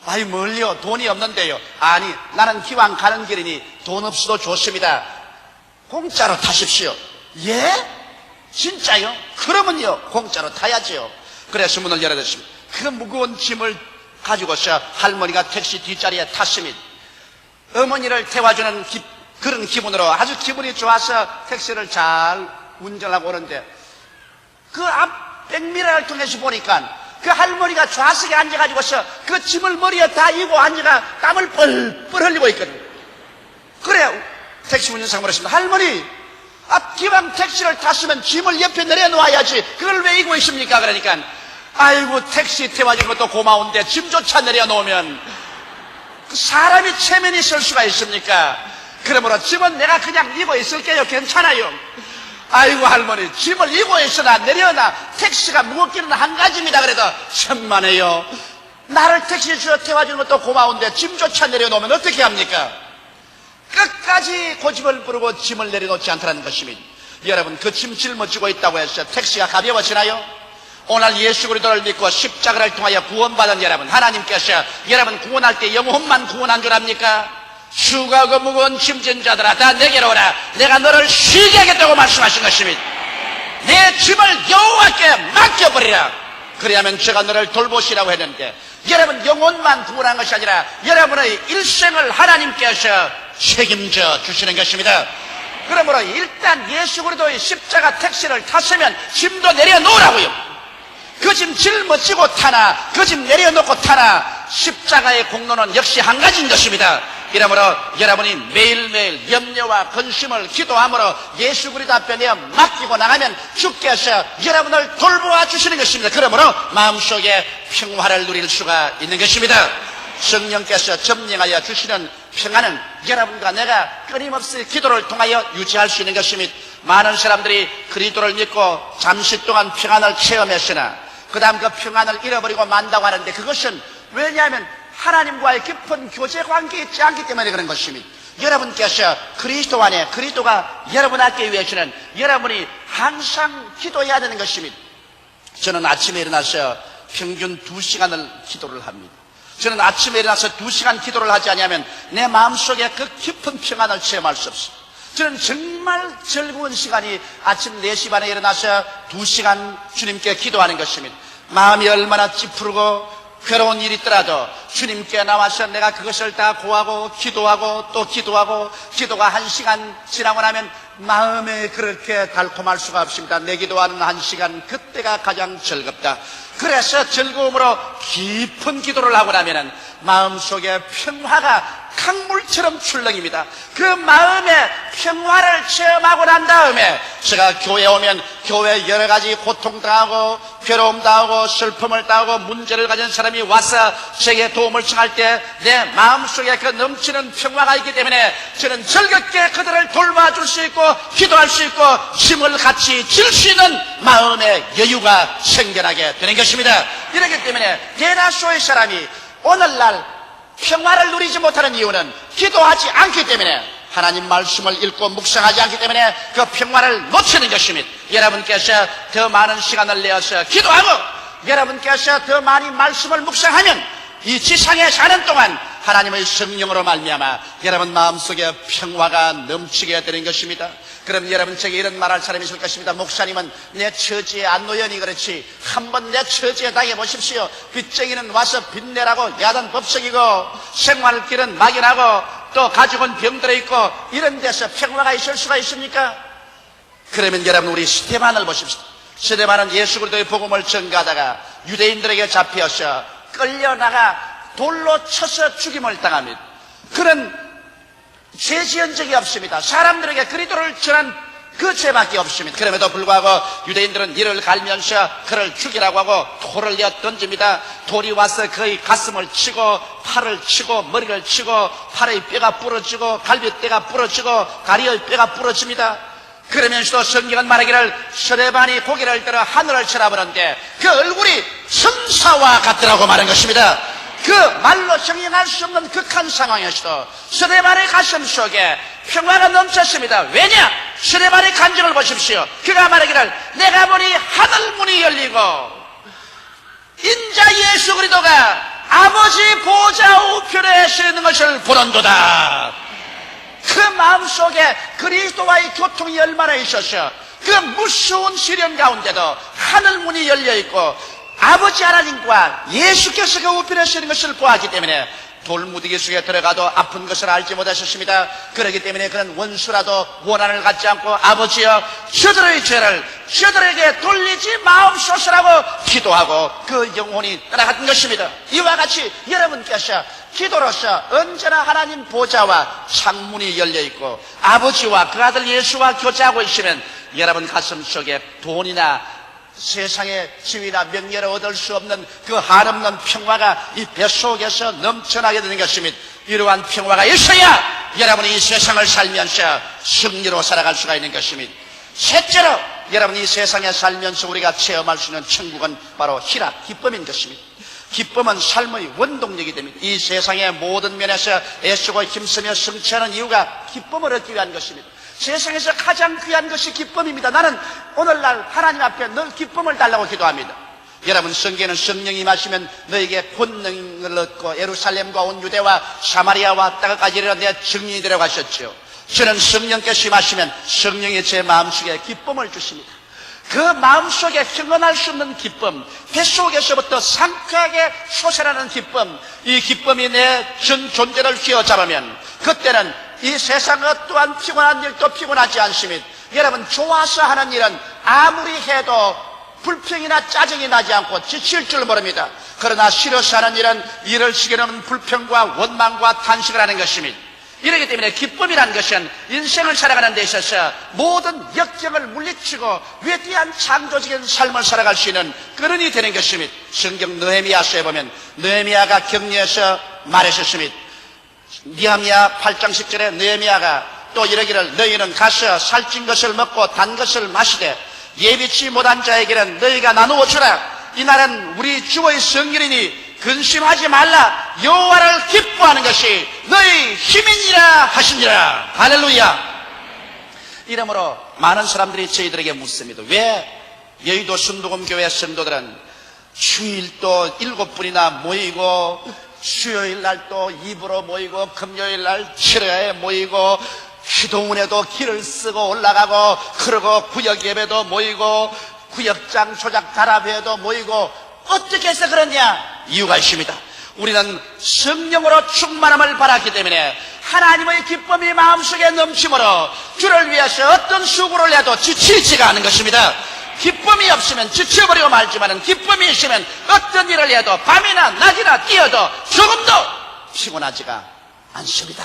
아이, 멀리요? 돈이 없는데요. 아니, 나는 기왕 가는 길이니 돈 없어도 좋습니다. 공짜로 타십시오. 예? 진짜요? 그러면요, 공짜로 타야지요. 그래서 문을 열어줬습니다. 그 무거운 짐을 가지고서 할머니가 택시 뒷자리에 탔습니다. 어머니를 태워주는 그런 기분으로 아주 기분이 좋아서 택시를 잘 운전하고 오는데 그 앞 백미러를 통해서 보니까 그 할머니가 좌석에 앉아가지고서 그 짐을 머리에 다 이고 앉아가 땀을 뻘뻘 흘리고 있거든요. 그래, 택시 운전사가 그랬습니다. 할머니, 기왕 택시를 탔으면 짐을 옆에 내려놓아야지 그걸 왜 이고 있습니까? 그러니까 아이고, 택시 태워준 것도 고마운데 짐조차 내려놓으면 그 사람이 체면이 있을 수가 있습니까? 그러므로 짐은 내가 그냥 이고 있을게요. 괜찮아요. 아이고, 할머니, 짐을 이고 있으나 내려놔. 택시가 무겁기는 한 가지입니다. 그래도 천만에요. 나를 택시에서 태워주는 것도 고마운데 짐조차 내려놓으면 어떻게 합니까? 끝까지 고집을 부르고 짐을 내려놓지 않다는 것입니다. 여러분, 그 짐 짊어지고 있다고 해서 택시가 가벼워지나요? 오늘 예수 그리스도를 믿고 십자가를 통하여 구원받은 여러분, 하나님께서 여러분 구원할 때 영혼만 구원한 줄 압니까? 수고하고 무거운 짐진 자들아, 다 내게로 오라. 내가 너를 쉬게 하겠다고 말씀하신 것입니다. 내 짐을 여호와께 맡겨버리라. 그래야면 제가 너를 돌보시라고 했는데, 여러분 영혼만 구원한 것이 아니라 여러분의 일생을 하나님께서 책임져 주시는 것입니다. 그러므로 일단 예수 그리스도의 십자가 택시를 탔으면 짐도 내려놓으라고요. 그 짐 짊어지고 타나 그 짐 내려놓고 타나 십자가의 공로는 역시 한 가지인 것입니다. 이러므로 여러분이 매일매일 염려와 근심을 기도함으로 예수 그리스도 앞에 내어 맡기고 나가면 주께서 여러분을 돌보아 주시는 것입니다. 그러므로 마음속에 평화를 누릴 수가 있는 것입니다. 성령께서 점령하여 주시는 평안은 여러분과 내가 끊임없이 기도를 통하여 유지할 수 있는 것입니다. 많은 사람들이 그리스도를 믿고 잠시 동안 평안을 체험했으나 그 다음 그 평안을 잃어버리고 만다고 하는데, 그것은 왜냐하면 하나님과의 깊은 교제 관계에 있지 않기 때문에 그런 것입니다. 여러분께서 그리스도 안에, 그리스도가 여러분 앞에 위해서는 여러분이 항상 기도해야 되는 것입니다. 저는 아침에 일어나서 평균 2시간을 기도를 합니다. 저는 아침에 일어나서 2시간 기도를 하지 않으면 내 마음속에 그 깊은 평안을 체험할 수 없습니다. 저는 정말 즐거운 시간이 아침 4시 반에 일어나서 2시간 주님께 기도하는 것입니다. 마음이 얼마나 찌푸르고 괴로운 일이 있더라도 주님께 나와서 내가 그것을 다 고하고 기도하고 또 기도하고, 기도가 1시간 지나고 나면 마음에 그렇게 달콤할 수가 없습니다. 내 기도하는 1시간, 그때가 가장 즐겁다. 그래서 즐거움으로 깊은 기도를 하고 나면은 마음속에 평화가 강물처럼 출렁입니다. 그 마음의 평화를 체험하고 난 다음에 제가 교회에 오면 교회에 여러 가지 고통당하고 괴로움 당하고 슬픔을 당하고 문제를 가진 사람이 와서 제게 도움을 청할 때 내 마음속에 그 넘치는 평화가 있기 때문에 저는 즐겁게 그들을 돌봐줄 수 있고 기도할 수 있고 짐을 같이 질 수 있는 마음의 여유가 생겨나게 되는 것입니다. 이렇기 때문에 대다수의 사람이 오늘날 평화를 누리지 못하는 이유는 기도하지 않기 때문에, 하나님 말씀을 읽고 묵상하지 않기 때문에 그 평화를 놓치는 것입니다. 여러분께서 더 많은 시간을 내어서 기도하고 여러분께서 더 많이 말씀을 묵상하면 이 지상에 사는 동안 하나님의 성령으로 말미암아 여러분 마음속에 평화가 넘치게 되는 것입니다. 그럼 여러분 제게 이런 말할 사람이 있을 것입니다. 목사님은 내 처지에 안 놓여니 그렇지 한번 내 처지에 당해보십시오. 빚쟁이는 와서 빚내라고 야단 법석이고 생활길은 막연하고 또 가족은 병들어 있고 이런 데서 평화가 있을 수가 있습니까? 그러면 여러분 우리 스데반을 보십시오. 스데반은 예수 그리스도의 복음을 전가하다가 유대인들에게 잡혀서 끌려나가 돌로 쳐서 죽임을 당합니다. 그는 죄 지은 적이 없습니다. 사람들에게 그리스도를 전한 그 죄밖에 없습니다. 그럼에도 불구하고 유대인들은 이를 갈면서 그를 죽이라고 하고 돌을 내어 던집니다. 돌이 와서 그의 가슴을 치고 팔을 치고 머리를 치고 팔의 뼈가 부러지고 갈비뼈가 부러지고 다리의 뼈가 부러집니다. 그러면서도 성경은 말하기를 스데반이 고개를 들어 하늘을 쳐다보는데 그 얼굴이 천사와 같더라고 말한 것입니다. 그 말로 정의할 수 없는 극한 상황에서도 스데반의 가슴 속에 평화가 넘쳤습니다. 왜냐? 스데반의 간증을 보십시오. 그가 말하기를 내가 보니 하늘문이 열리고 인자 예수 그리스도가 아버지 보좌 우편에 서 있는 것을 보는도다. 그 마음속에 그리스도와의 교통이 얼마나 있어서 그 무서운 시련 가운데도 하늘문이 열려있고 아버지 하나님과 예수께서 그 우편에 서는 것을 보았기 때문에 돌무더기 속에 들어가도 아픈 것을 알지 못하셨습니다. 그렇기 때문에 그는 원수라도 원한을 갖지 않고 아버지여 저들의 죄를 저들에게 돌리지 마옵소서라고 기도하고 그 영혼이 떠나갔던 것입니다. 이와 같이 여러분께서 기도로서 언제나 하나님 보좌와 창문이 열려있고 아버지와 그 아들 예수와 교제하고 있으면 여러분 가슴 속에 돈이나 세상의 지위나 명예를 얻을 수 없는 그 한없는 평화가 이 뱃속에서 넘쳐나게 되는 것입니다. 이러한 평화가 있어야 여러분이 이 세상을 살면서 승리로 살아갈 수가 있는 것입니다. 셋째로 여러분 이 세상에 살면서 우리가 체험할 수 있는 천국은 바로 희락, 기쁨인 것입니다. 기쁨은 삶의 원동력이 됩니다. 이 세상의 모든 면에서 애쓰고 힘쓰며 성취하는 이유가 기쁨을 얻기 위한 것입니다. 세상에서 가장 귀한 것이 기쁨입니다. 나는 오늘날 하나님 앞에 늘 기쁨을 달라고 기도합니다. 여러분 성경에는 성령이 임하시면 너에게 권능을 얻고 예루살렘과 온 유대와 사마리아와 땅까지 이르러 내 증인이 되라고 하셨죠. 저는 성령께서 임하시면 성령이 제 마음속에 기쁨을 주십니다. 그 마음속에 형언할 수 없는 기쁨, 뱃속에서부터 상쾌하게 솟아나는 기쁨, 이 기쁨이 내 전 존재를 휘어잡으면 그때는 이 세상 어떠한 피곤한 일도 피곤하지 않습니다. 여러분 좋아서 하는 일은 아무리 해도 불평이나 짜증이 나지 않고 지칠 줄 모릅니다. 그러나 싫어서 하는 일은 이를 시켜놓은 불평과 원망과 탄식을 하는 것입니다. 이렇기 때문에 기쁨이라는 것은 인생을 살아가는 데 있어서 모든 역경을 물리치고 위대한 창조적인 삶을 살아갈 수 있는 근원이 되는 것입니다. 성경 느헤미야서에 보면 느헤미야가 격려해서 말하셨습니다. 느헤미야 8장 10절에 느헤미야가 또 이러기를 너희는 가서 살찐 것을 먹고 단 것을 마시되 예비치 못한 자에게는 너희가 나누어 주라. 이날은 우리 주의 성일이니 근심하지 말라. 여호와를 기뻐하는 것이 너희 힘이니라 하시니라. 할렐루야. 이러므로 많은 사람들이 저희들에게 묻습니다. 왜 여의도 순복음교회 성도들은 주일도 7분이나 모이고 수요일 날 또 2부로 모이고 금요일 날 7회에 모이고 기도문에도 길을 쓰고 올라가고 그러고 구역 예배도 모이고 구역장 조작 단합회에도 모이고 어떻게 해서 그러냐? 이유가 있습니다. 우리는 성령으로 충만함을 받았기 때문에 하나님의 기쁨이 마음속에 넘치므로 주를 위해서 어떤 수고를 해도 지치지가 않은 것입니다. 기쁨이 없으면 지쳐버리고 말지만 기쁨이 있으면 어떤 일을 해도 밤이나 낮이나 뛰어도 조금도 피곤하지가 않습니다.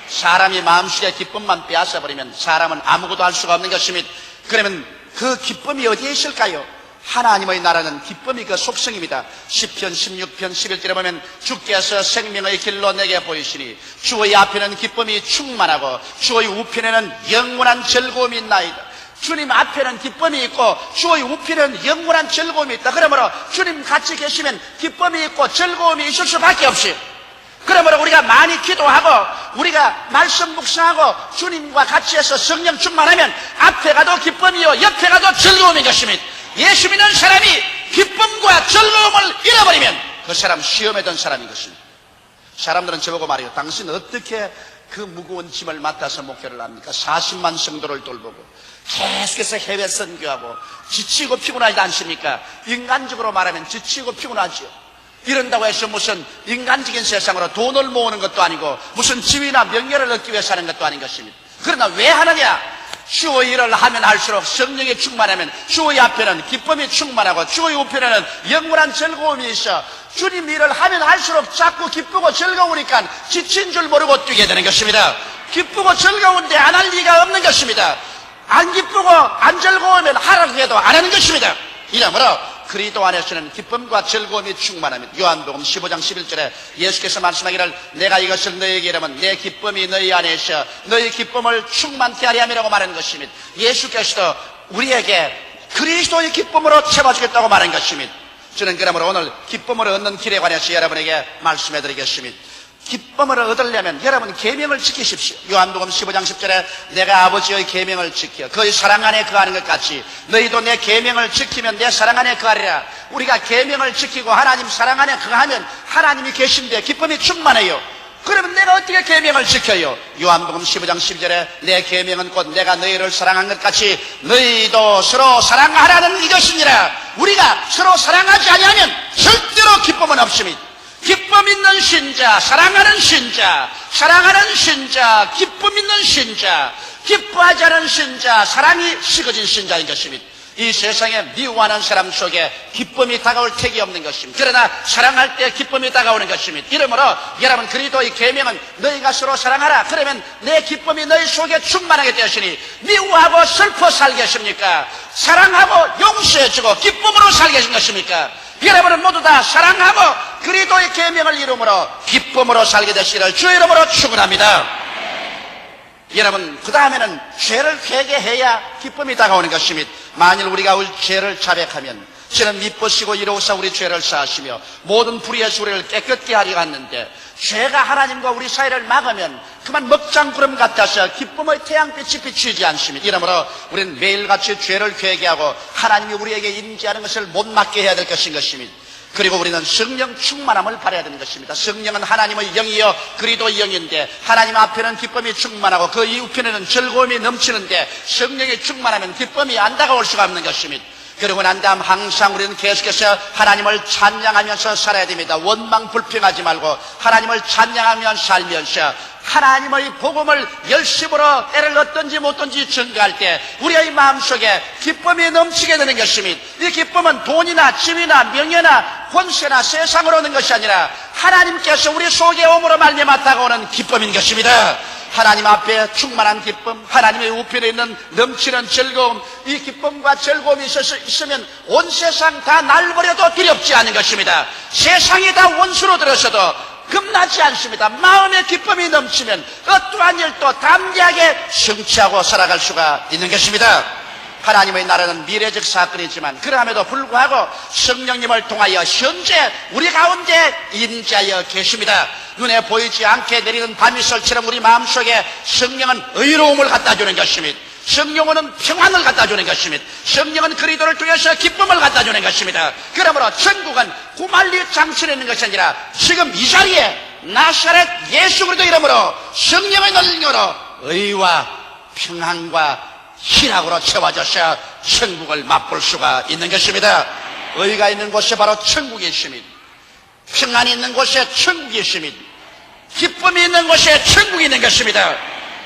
사람이 마음속에 기쁨만 빼앗아버리면 사람은 아무것도 할 수가 없는 것입니다. 그러면 그 기쁨이 어디에 있을까요? 하나님의 나라는 기쁨이 그 속성입니다. 시편 16편 11절에 보면 주께서 생명의 길로 내게 보이시니 주의 앞에는 기쁨이 충만하고 주의 우편에는 영원한 즐거움이 있나이다. 주님 앞에는 기쁨이 있고 주의 우편에는 영원한 즐거움이 있다. 그러므로 주님 같이 계시면 기쁨이 있고 즐거움이 있을 수밖에 없어요. 그러므로 우리가 많이 기도하고 우리가 말씀 묵상하고 주님과 같이 해서 성령 충만하면 앞에 가도 기쁨이요 옆에 가도 즐거움인 것입니다. 예수 믿는 사람이 기쁨과 즐거움을 잃어버리면 그 사람 시험에 든 사람인 것입니다. 사람들은 저보고 말해요. 당신은 어떻게 그 무거운 짐을 맡아서 목회를 합니까? 40만 성도를 돌보고 계속해서 해외 선교하고 지치고 피곤하지 않습니까? 인간적으로 말하면 지치고 피곤하지요. 이런다고 해서 무슨 인간적인 세상으로 돈을 모으는 것도 아니고 무슨 지위나 명예를 얻기 위해 사는 것도 아닌 것입니다. 그러나 왜 하느냐? 주의 일을 하면 할수록 성령이 충만하면 주의 앞에는 기쁨이 충만하고 주의 우편에는 영원한 즐거움이 있어 주님 일을 하면 할수록 자꾸 기쁘고 즐거우니까 지친 줄 모르고 뛰게 되는 것입니다. 기쁘고 즐거운데 안 할 리가 없는 것입니다. 안 기쁘고 안 즐거우면 하라고 해도 안 하는 것입니다. 이러므로 그리스도 안에서는 기쁨과 즐거움이 충만합니다. 요한복음 15장 11절에 예수께서 말씀하기를 내가 이것을 너희에게 이르면 내 기쁨이 너희 안에 있어 너희 기쁨을 충만케 하려 함이라고 말하는 것입니다. 예수께서도 우리에게 그리스도의 기쁨으로 채워주겠다고 말한 것입니다. 저는 그러므로 오늘 기쁨을 얻는 길에 관해서 여러분에게 말씀해 드리겠습니다. 기쁨을 얻으려면 여러분 계명을 지키십시오. 요한복음 15장 10절에 내가 아버지의 계명을 지켜 그의 사랑 안에 거하는 것 같이 너희도 내 계명을 지키면 내 사랑 안에 거하리라. 우리가 계명을 지키고 하나님 사랑 안에 거하면 하나님이 계신데 기쁨이 충만해요. 그러면 내가 어떻게 계명을 지켜요? 요한복음 15장 12절에 내 계명은 곧 내가 너희를 사랑한 것 같이 너희도 서로 사랑하라는 이것이니라. 우리가 서로 사랑하지 아니하면 절대로 기쁨은 없습니다. 기쁨 있는 신자, 사랑하는 신자, 사랑하는 신자, 기쁨 있는 신자, 기뻐하지 않은 신자, 사랑이 식어진 신자인 것입니다. 이 세상에 미워하는 사람 속에 기쁨이 다가올 택이 없는 것입니다. 그러나 사랑할 때 기쁨이 다가오는 것입니다. 이러므로 여러분 그리스도의 계명은 너희가 서로 사랑하라. 그러면 내 기쁨이 너희 속에 충만하게 되었으니 미워하고 슬퍼 살겠습니까? 사랑하고 용서해주고 기쁨으로 살겠는 것입니까? 여러분은 모두 다 사랑하고 그리스도의 계명을 이름으로 기쁨으로 살게 되시기를 주의 이름으로 축원합니다. 여러분 그 다음에는 죄를 회개해야 기쁨이 다가오는 것입니다. 만일 우리가 우리 죄를 자백하면 저는 미쁘시고 이로우사 우리 죄를 사하시며 모든 불의에서 우리를 깨끗게 하려 하는데 죄가 하나님과 우리 사이를 막으면 그만 먹장구름 같아서 기쁨의 태양빛이 비추지 않습니다. 이러므로 우리는 매일같이 죄를 회개하고 하나님이 우리에게 임재하는 것을 못 맡게 해야 될 것인 것입니다. 그리고 우리는 성령 충만함을 바라야 되는 것입니다. 성령은 하나님의 영이요 그리스도의 영인데 하나님 앞에는 기쁨이 충만하고 그 이웃편에는 즐거움이 넘치는데 성령이 충만하면 기쁨이 안 다가올 수가 없는 것입니다. 그러고 난 다음 항상 우리는 계속해서 하나님을 찬양하면서 살아야 됩니다. 원망 불평하지 말고 하나님을 찬양하며 살면서 하나님의 복음을 열심으로 때를 얻든지 못든지 증거할 때 우리의 마음속에 기쁨이 넘치게 되는 것입니다. 이 기쁨은 돈이나 지위나 명예나 권세나 세상으로 오는 것이 아니라 하나님께서 우리 속에 오므로 말미암아 다가오는 기쁨인 것입니다. 하나님 앞에 충만한 기쁨, 하나님의 우편에 있는 넘치는 즐거움, 이 기쁨과 즐거움이 있으면 온 세상 다 날 버려도 두렵지 않은 것입니다. 세상이 다 원수로 들어서도 겁나지 않습니다. 마음의 기쁨이 넘치면 어떠한 일도 담대하게 성취하고 살아갈 수가 있는 것입니다. 하나님의 나라는 미래적 사건이지만 그럼에도 불구하고 성령님을 통하여 현재 우리 가운데 임재하여 계십니다. 눈에 보이지 않게 내리는 밤이슬처럼 우리 마음속에 성령은 의로움을 갖다 주는 것입니다. 성령은 평안을 갖다 주는 것입니다. 성령은 그리스도를 통해서 기쁨을 갖다 주는 것입니다. 그러므로 천국은 구말리 장천에 있는 것이 아니라 지금 이 자리에 나사렛 예수 그리스도 이름으로 성령의 능력으로 의와 평안과 희락으로 채워져서 천국을 맛볼 수가 있는 것입니다. 의가 있는 곳에 바로 천국이 있습니다. 평안이 있는 곳에 천국이 있습니다. 기쁨이 있는 곳에 천국이 있는 것입니다.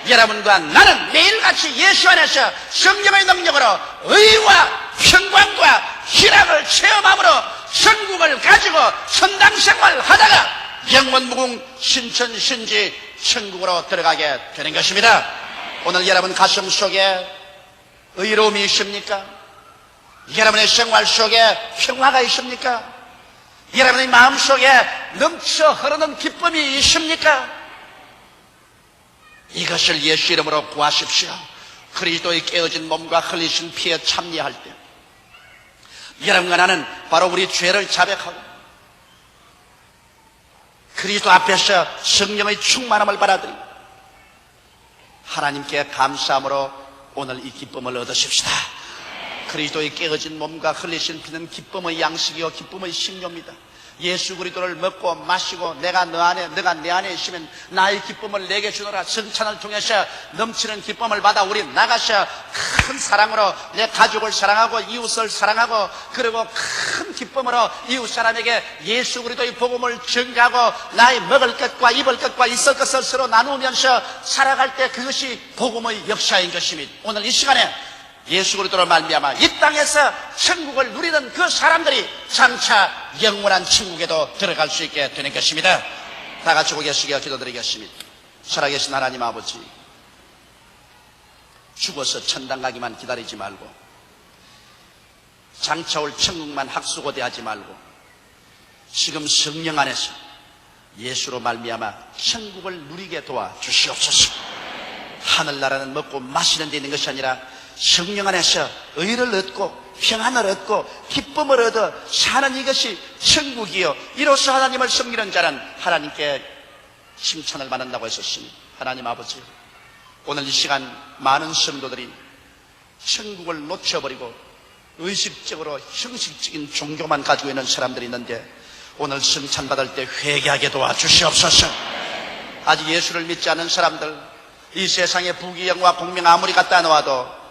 여러분과 나는 매일같이 예수 안에서 성령의 능력으로 의와 평강과 희락을 체험함으로 천국을 가지고 선당 생활을 하다가 영원무궁 신천신지 천국으로 들어가게 되는 것입니다. 오늘 여러분 가슴 속에 의로움이 있습니까? 여러분의 생활 속에 평화가 있습니까? 여러분의 마음 속에 넘쳐 흐르는 기쁨이 있습니까? 이것을 예수 이름으로 구하십시오. 그리스도의 깨어진 몸과 흘리신 피에 참여할 때 여러분과 나는 바로 우리 죄를 자백하고 그리스도 앞에서 성령의 충만함을 받아들이고 하나님께 감사함으로 오늘 이 기쁨을 얻으십시다. 그리스도의 깨어진 몸과 흘리신 피는 기쁨의 양식이요 기쁨의 식료입니다. 예수 그리스도를 먹고 마시고 내가 너 안에 너가 내 안에 있으면 나의 기쁨을 내게 주노라. 성찬을 통해서 넘치는 기쁨을 받아 우리 나가서 큰 사랑으로 내 가족을 사랑하고 이웃을 사랑하고 그리고 큰 기쁨으로 이웃 사람에게 예수 그리스도의 복음을 전가하고 나의 먹을 것과 입을 것과 있을 것을 서로 나누면서 살아갈 때 그것이 복음의 역사인 것입니다. 오늘 이 시간에 예수 그리스도로 말미암아 이 땅에서 천국을 누리는 그 사람들이 장차 영원한 천국에도 들어갈 수 있게 되는 것입니다. 다 같이 고개 숙여 기도드리겠습니다. 살아계신 하나님 아버지, 죽어서 천당 가기만 기다리지 말고 장차 올 천국만 학수고대하지 말고 지금 성령 안에서 예수로 말미암아 천국을 누리게 도와주시옵소서. 하늘나라는 먹고 마시는 데 있는 것이 아니라 성령 안에서 의를 얻고 평안을 얻고 기쁨을 얻어 사는 이것이 천국이요 이로써 하나님을 섬기는 자는 하나님께 칭찬을 받는다고 했었으니 하나님 아버지, 오늘 이 시간 많은 성도들이 천국을 놓쳐버리고 의식적으로 형식적인 종교만 가지고 있는 사람들이 있는데 오늘 칭찬받을 때 회개하게 도와주시옵소서. 아직 예수를 믿지 않은 사람들, 이 세상의 부귀영화 공명 아무리 갖다 놓아도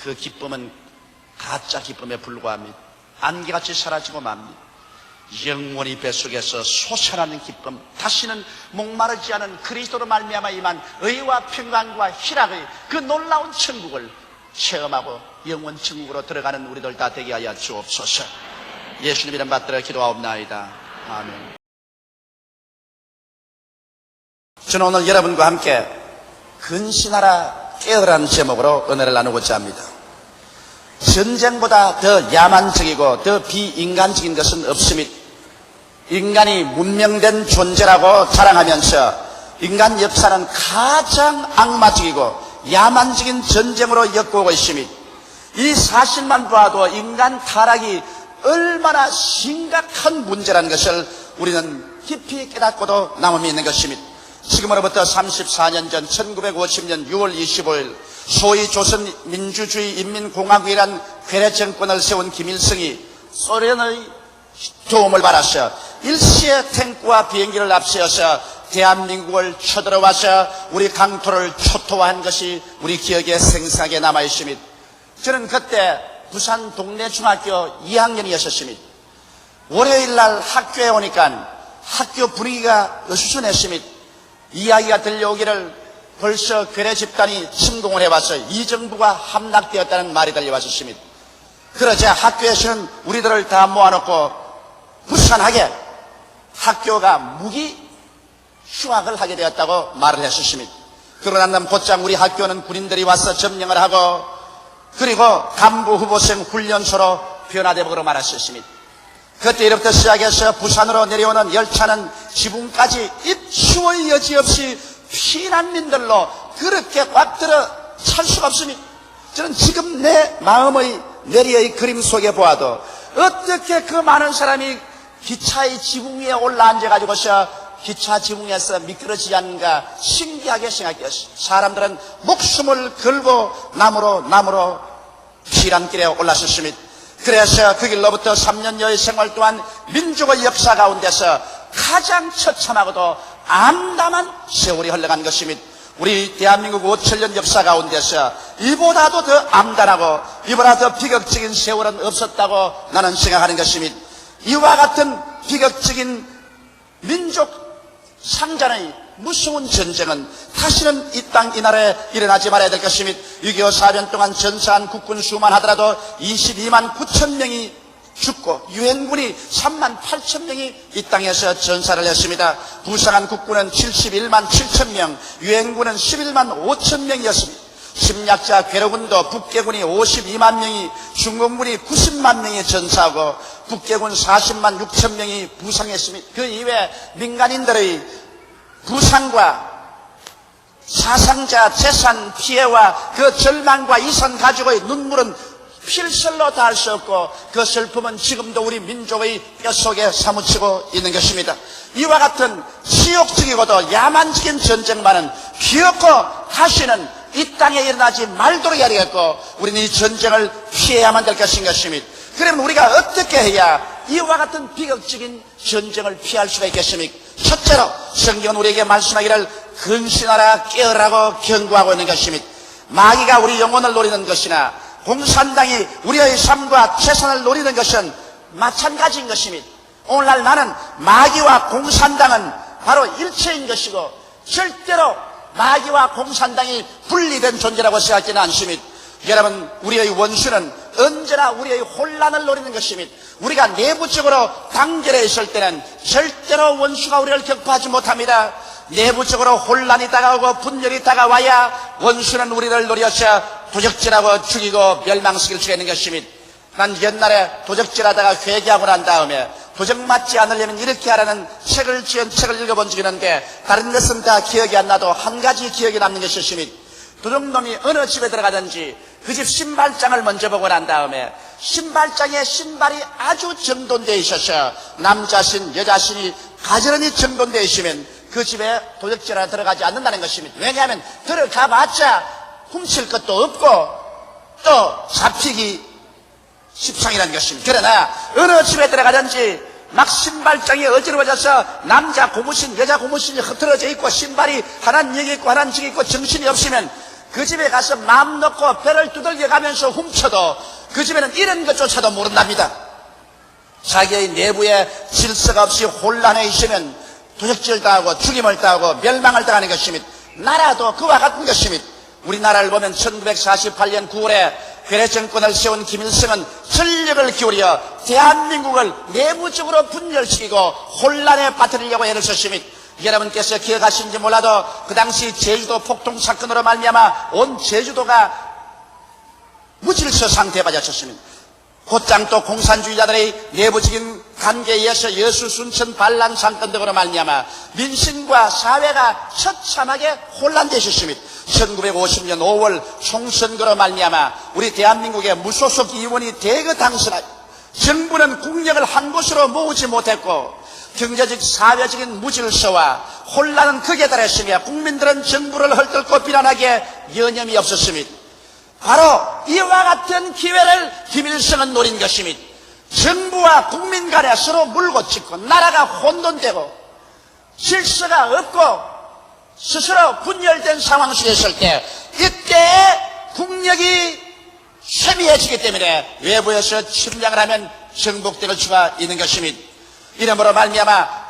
그 기쁨은 가짜 기쁨에 불과합니다. 안개같이 사라지고 맙니다. 영원히 뱃속에서 솟아나는 기쁨, 다시는 목마르지 않은 그리스도로 말미암아 임한 의와 평강과 희락의 그 놀라운 천국을 체험하고 영원 천국으로 들어가는 우리들 다 되게 하여 주옵소서. 예수님 이름 받들어 기도하옵나이다. 아멘. 저는 오늘 여러분과 함께 근신하라 깨어라는 제목으로 은혜를 나누고자 합니다. 전쟁보다 더 야만적이고 더 비인간적인 것은 없습니다. 인간이 문명된 존재라고 자랑하면서 인간 역사는 가장 악마적이고 야만적인 전쟁으로 엮어오고 있습니다. 이 사실만 봐도 인간 타락이 얼마나 심각한 문제라는 것을 우리는 깊이 깨닫고도 남음이 있는 것입니다. 지금으로부터 34년 전 1950년 6월 25일 소위 조선민주주의 인민공화국이란 괴뢰 정권을 세운 김일성이 소련의 도움을 받아서 일시에 탱크와 비행기를 앞세워서 대한민국을 쳐들어와서 우리 강토를 초토화한 것이 우리 기억에 생생하게 남아있습니다. 저는 그때 부산 동래중학교 2학년이었습니다. 월요일날 학교에 오니까 학교 분위기가 어수선했습니다. 이야기가 들려오기를 벌써 괴뢰 집단이 침공을 해와서 이 정부가 함락되었다는 말이 들려왔었습니다. 그러자 학교에서는 우리들을 다 모아놓고 부산하게 학교가 무기 휴학을 하게 되었다고 말을 했었습니다. 그러고 난 다음 곧장 우리 학교는 군인들이 와서 점령을 하고 그리고 간부 후보생 훈련소로 변화되고 말았었습니다. 그때부터 시작해서 부산으로 내려오는 열차는 지붕까지 입추의 여지 없이 피난민들로 그렇게 꽉 들어 찰 수가 없습니다. 저는 지금 내 마음의 내리의 그림 속에 보아도 어떻게 그 많은 사람이 기차의 지붕 위에 올라앉아가지고서 기차 지붕에서 미끄러지지 않는가 신기하게 생각했어요. 사람들은 목숨을 걸고 나무로 피난길에 올랐었습니다. 그래서 그 길로부터 3년여의 생활 동안 민족의 역사 가운데서 가장 처참하고도 암담한 세월이 흘러간 것입니다. 우리 대한민국 5천년 역사 가운데서 이보다도 더 암담하고 이보다 더 비극적인 세월은 없었다고 나는 생각하는 것입니다. 이와 같은 비극적인 민족 상잔의 무서운 전쟁은 다시는 이 땅 이 나라에 일어나지 말아야 될 것입니다. 6.25 4년 동안 전사한 국군 수만 하더라도 22만 9천 명이 죽고 유엔군이 3만 8천 명이 이 땅에서 전사를 했습니다. 부상한 국군은 71만 7천 명, 유엔군은 11만 5천 명이었습니다. 심리학자 괴로군도 북계군이 52만 명이, 중공군이 90만 명이 전사하고 북계군 40만 6천 명이 부상했습니다. 그 이외 민간인들의 부상과 사상자 재산 피해와 그 절망과 이산 가지고의 눈물은 필설로 다 할 수 없고, 그 슬픔은 지금도 우리 민족의 뼛속에 사무치고 있는 것입니다. 이와 같은 치욕적이고도 야만적인 전쟁만은 기어코 다시는 이 땅에 일어나지 말도록 해야 되겠고, 우리는 이 전쟁을 피해야만 될 것인 것입니다. 그러면 우리가 어떻게 해야 이와 같은 비극적인 전쟁을 피할 수가 있겠습니까? 첫째로 성경은 우리에게 말씀하기를 근신하라 깨어라고 경고하고 있는 것입니다. 마귀가 우리 영혼을 노리는 것이나 공산당이 우리의 삶과 재산을 노리는 것은 마찬가지인 것입니다. 오늘날 나는 마귀와 공산당은 바로 일체인 것이고, 절대로 마귀와 공산당이 분리된 존재라고 생각하지는 않습니다. 여러분, 우리의 원수는 언제나 우리의 혼란을 노리는 것입니다. 우리가 내부적으로 단결해 있을 때는 절대로 원수가 우리를 격파하지 못합니다. 내부적으로 혼란이 다가오고 분열이 다가와야 원수는 우리를 노려서 도적질하고 죽이고 멸망시킬 수가 있는 것입니다. 난 옛날에 도적질하다가 회개하고 난 다음에 도적 맞지 않으려면 이렇게 하라는 책을 지은 책을 읽어본 적이 있는데, 다른 것은 다 기억이 안 나도 한 가지 기억이 남는 것이 있습니다. 도적놈이 어느 집에 들어가든지 그 집 신발장을 먼저 보고 난 다음에 신발장에 신발이 아주 정돈되어 있어서 남자신 여자신이 가지런히 정돈되어 있으면 그 집에 도적질하러 들어가지 않는다는 것입니다. 왜냐하면 들어가봤자 훔칠 것도 없고 또 잡히기 십상이라는 것입니다. 그러나 어느 집에 들어가든지 막 신발장이 어지러워져서 남자 고무신 여자 고무신이 흐트러져 있고 신발이 하나는 여기 있고 하나는 저기 있고 정신이 없으면 그 집에 가서 마음 놓고 배를 두들겨 가면서 훔쳐도 그 집에는 이런 것조차도 모른답니다. 자기의 내부에 질서가 없이 혼란해 있으면 도적질 당하고 죽임을 당하고 멸망을 당하는 것입니다. 나라도 그와 같은 것입니다. 우리나라를 보면 1948년 9월에 괴뢰 정권을 세운 김일성은 전력을 기울여 대한민국을 내부적으로 분열시키고 혼란에 빠뜨리려고 애를 썼습니다. 여러분께서 기억하시는지 몰라도 그 당시 제주도 폭동 사건으로 말미암아 온 제주도가 무질서 상태에 빠졌습니다. 곧장 또 공산주의자들의 내부적인 관계에 의해서 여수 순천 반란 사건 등으로 말미암아 민심과 사회가 처참하게 혼란되셨습니다. 1950년 5월 총선거로 말미암아 우리 대한민국의 무소속 의원이 대거 당선하여 정부는 국력을 한 곳으로 모으지 못했고 경제적 사회적인 무질서와 혼란은 극에 달했으며 국민들은 정부를 헐뜯고 비난하기에 여념이 없었습니다. 바로 이와 같은 기회를 김일성은 노린 것입니다. 정부와 국민 간에 서로 물고 찢고 나라가 혼돈되고 질서가 없고 스스로 분열된 상황 속에 있을 때 이때 국력이 쇠미해지기 때문에 외부에서 침략을 하면 정복될 수가 있는 것입니다. 이러므로 말미암아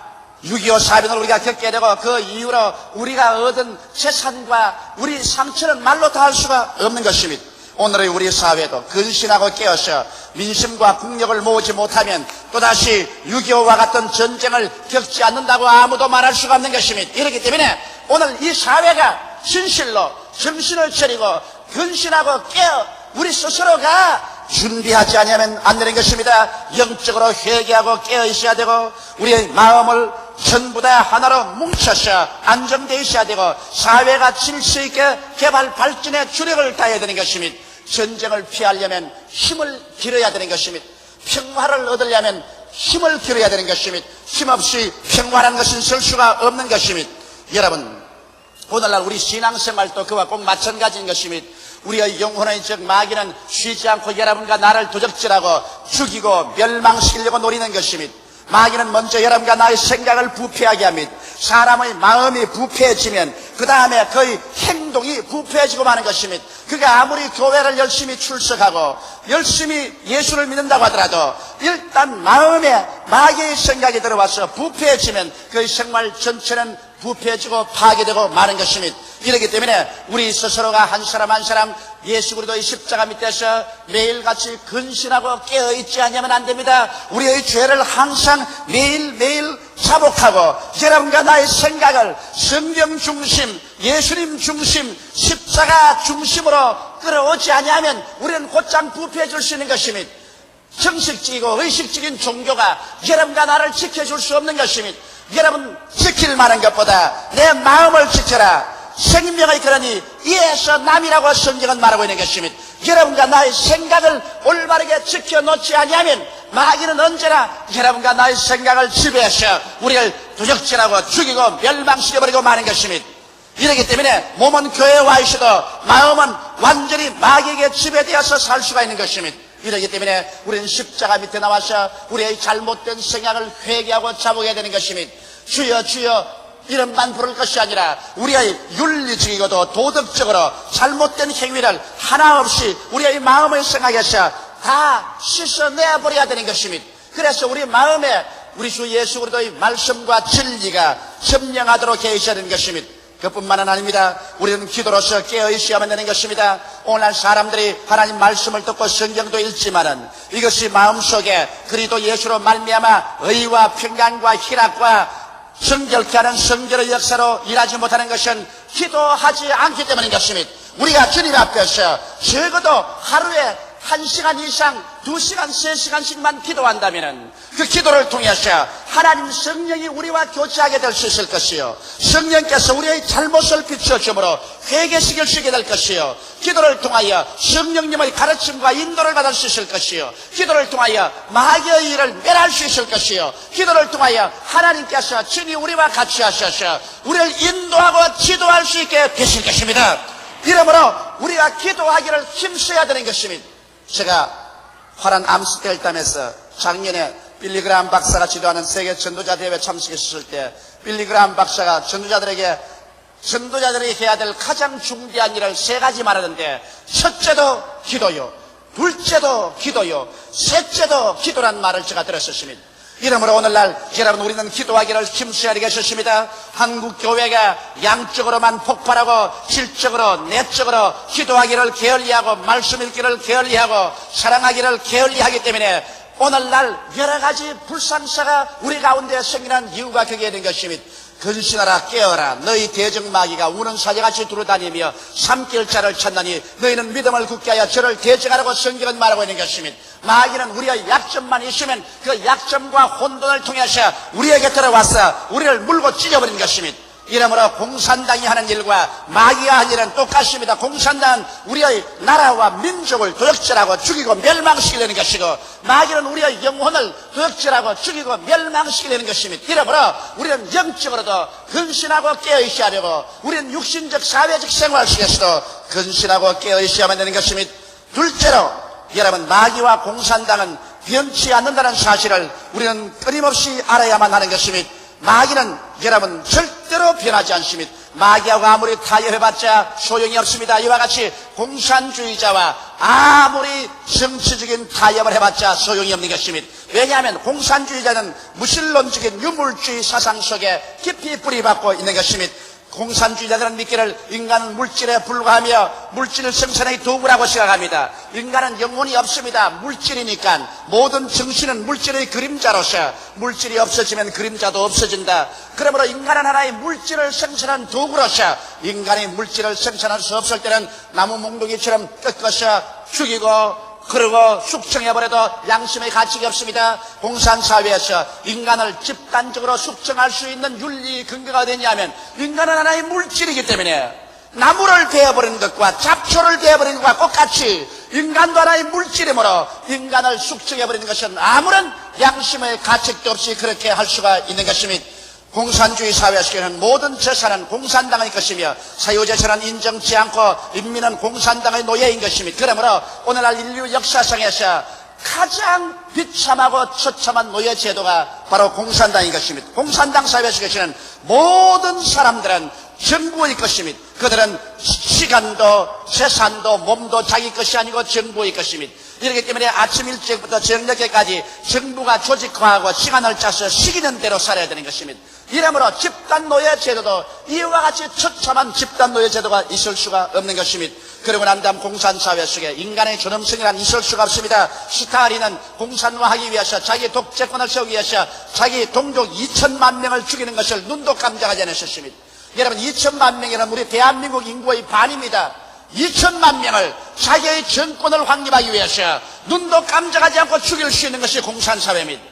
6.25 사변을 우리가 겪게 되고 그 이후로 우리가 얻은 재산과 우리 상처는 말로 다 할 수가 없는 것입니다. 오늘의 우리 사회도 근신하고 깨어서 민심과 국력을 모으지 못하면 또다시 6.25와 같은 전쟁을 겪지 않는다고 아무도 말할 수가 없는 것입니다. 이렇기 때문에 오늘 이 사회가 진실로 정신을 차리고 근신하고 깨어 우리 스스로가 준비하지 않으면 안 되는 것입니다. 영적으로 회개하고 깨어 있어야 되고 우리의 마음을 전부 다 하나로 뭉쳐서 안정되어 있어야 되고 사회가 질서 있게 개발 발전에 주력을 다해야 되는 것입니다. 전쟁을 피하려면 힘을 기울여야 되는 것입니다. 평화를 얻으려면 힘을 기울여야 되는 것입니다. 힘없이 평화라는 것은 있을 수가 없는 것입니다. 여러분, 오늘날 우리 신앙생활도 그와 꼭 마찬가지인 것입니다. 우리의 영혼의 즉 마귀는 쉬지 않고 여러분과 나를 도적질하고 죽이고 멸망시키려고 노리는 것입니다. 마귀는 먼저 여러분과 나의 생각을 부패하게 합니다. 사람의 마음이 부패해지면 그 다음에 그의 행동이 부패해지고 마는 것입니다. 그가 아무리 교회를 열심히 출석하고 열심히 예수를 믿는다고 하더라도 일단 마음에 마귀의 생각이 들어와서 부패해지면 그의 생활 전체는 부패해지고 파괴되고 마는 것입니다. 이렇기 때문에 우리 스스로가 한 사람 한 사람 예수 그리스도의 십자가 밑에서 매일같이 근신하고 깨어있지 않으면 안 됩니다. 우리의 죄를 항상 매일매일 자복하고 여러분과 나의 생각을 성경 중심, 예수님 중심, 십자가 중심으로 끌어오지 않으면 우리는 곧장 부패해질 수 있는 것입니다. 정식적이고 의식적인 종교가 여러분과 나를 지켜줄 수 없는 것입니다. 여러분 지킬 만한 것보다 내 마음을 지켜라. 생명의 그러니 이에서 남이라고 성경은 말하고 있는 것입니다. 여러분과 나의 생각을 올바르게 지켜놓지 아니하면 마귀는 언제나 여러분과 나의 생각을 지배해서 우리를 도적질하고 죽이고 멸망시켜버리고 마는 것입니다. 이렇기 때문에 몸은 교회에 와 있어도 마음은 완전히 마귀에게 지배되어서 살 수가 있는 것입니다. 이렇기 때문에 우리는 십자가 밑에 나와서 우리의 잘못된 생각을 회개하고 자복해야 되는 것입니다. 주여 주여 이름만 부를 것이 아니라 우리의 윤리적이고도 도덕적으로 잘못된 행위를 하나 없이 우리의 마음의 생각에서 다 씻어내버려야 되는 것입니다. 그래서 우리 마음에 우리 주 예수 그리스도의 말씀과 진리가 점령하도록 계셔야 되는 것입니다. 그뿐만은 아닙니다. 우리는 기도로서 깨어있어야만 되는 것입니다. 오늘날 사람들이 하나님 말씀을 듣고 성경도 읽지만은 이것이 마음속에 그리스도 예수로 말미암아 의와 평강과 희락과 성결케 하는 성결의 역사로 일하지 못하는 것은 기도하지 않기 때문인 것입니다. 우리가 주님 앞에서 적어도 하루에 1시간 이상 2시간 3시간씩만 기도한다면 그 기도를 통해서 하나님 성령이 우리와 교제하게 될 수 있을 것이요, 성령께서 우리의 잘못을 비춰주므로 회개시킬 수 있게 될 것이요, 기도를 통하여 성령님의 가르침과 인도를 받을 수 있을 것이요, 기도를 통하여 마귀의 일을 멸할 수 있을 것이요, 기도를 통하여 하나님께서 친히 우리와 같이 하셔서 우리를 인도하고 지도할 수 있게 되실 것입니다. 이러므로 우리가 기도하기를 힘써야 되는 것입니다. 제가 화란 암스테르담에서 작년에 빌리그람 박사가 지도하는 세계 전도자 대회 참석했을 때 빌리그람 박사가 전도자들이 해야 될 가장 중대한 일을 3가지 말하는데, 첫째도 기도요, 둘째도 기도요, 셋째도 기도란 말을 제가 들었었습니다. 이러므로 오늘날 여러분 우리는 기도하기를 힘써야 되겠습니다. 한국 교회가 양적으로만 폭발하고 질적으로 내적으로 기도하기를 게을리하고 말씀 읽기를 게을리하고 사랑하기를 게을리하기 때문에 오늘날 여러 가지 불상사가 우리 가운데 생기는 이유가 거기에 있는 것입니다. 근신하라 깨어라, 너희 대적마귀가 우는 사자같이 두루다니며 삼킬 자를 찾나니 너희는 믿음을 굳게 하여 저를 대적하라고 성경은 말하고 있는 것입니다. 마귀는 우리의 약점만 있으면 그 약점과 혼돈을 통해서 우리에게 들어와서 우리를 물고 찢어버리는 것입니다. 이러므로 공산당이 하는 일과 마귀가 하는 일은 똑같습니다. 공산당은 우리의 나라와 민족을 도적질하고 죽이고 멸망시키려는 것이고, 마귀는 우리의 영혼을 도적질하고 죽이고 멸망시키려는 것입니다. 이러므로 우리는 영적으로도 근신하고 깨어있어야 되고, 우리는 육신적 사회적 생활 속에서도 근신하고 깨어있어야만 되는 것입니다. 둘째로 여러분, 마귀와 공산당은 변치 않는다는 사실을 우리는 끊임없이 알아야만 하는 것입니다. 마귀는 여러분 절대로 변하지 않습니다. 마귀하고 아무리 타협해봤자 소용이 없습니다. 이와 같이 공산주의자와 아무리 정치적인 타협을 해봤자 소용이 없는 것입니다. 왜냐하면 공산주의자는 무신론적인 유물주의 사상 속에 깊이 뿌리박고 있는 것입니다. 공산주의자들은 믿기를 인간은 물질에 불과하며 물질을 생산의 도구라고 생각합니다. 인간은 영혼이 없습니다. 물질이니까 모든 정신은 물질의 그림자로서 물질이 없어지면 그림자도 없어진다. 그러므로 인간은 하나의 물질을 생산한 도구로서 인간의 물질을 생산할 수 없을 때는 나무 몽둥이처럼 꺾어서 죽이고 그러고 숙청해버려도 양심의 가치가 없습니다. 공산사회에서 인간을 집단적으로 숙청할 수 있는 윤리 근거가 되냐면 인간은 하나의 물질이기 때문에 나무를 베어버리는 것과 잡초를 베어버리는 것과 똑같이 인간도 하나의 물질이므로 인간을 숙청해버리는 것은 아무런 양심의 가책도 없이 그렇게 할 수가 있는 것입니다. 공산주의 사회에서는 모든 재산은 공산당의 것이며 사유재산은 인정치 않고 인민은 공산당의 노예인 것입니다. 그러므로 오늘날 인류 역사상에서 가장 비참하고 처참한 노예 제도가 바로 공산당인 것입니다. 공산당 사회에서 계시는 모든 사람들은 정부의 것입니다. 그들은 시간도 재산도 몸도 자기 것이 아니고 정부의 것입니다. 이렇기 때문에 아침 일찍부터 저녁에까지 정부가 조직화하고 시간을 짜서 시키는 대로 살아야 되는 것입니다. 이러므로 집단노예 제도도 이와 같이 처참한 집단노예 제도가 있을 수가 없는 것입니다. 그러고 난 다음 공산사회 속에 인간의 존엄성이란 있을 수가 없습니다. 스탈린은 공산화하기 위해서 자기 독재권을 세우기 위해서 자기 동족 2천만 명을 죽이는 것을 눈도 깜짝하지 않으셨습니다. 여러분 2천만 명이란 우리 대한민국 인구의 반입니다. 2천만 명을 자기의 정권을 확립하기 위해서 눈도 깜짝하지 않고 죽일 수 있는 것이 공산사회입니다.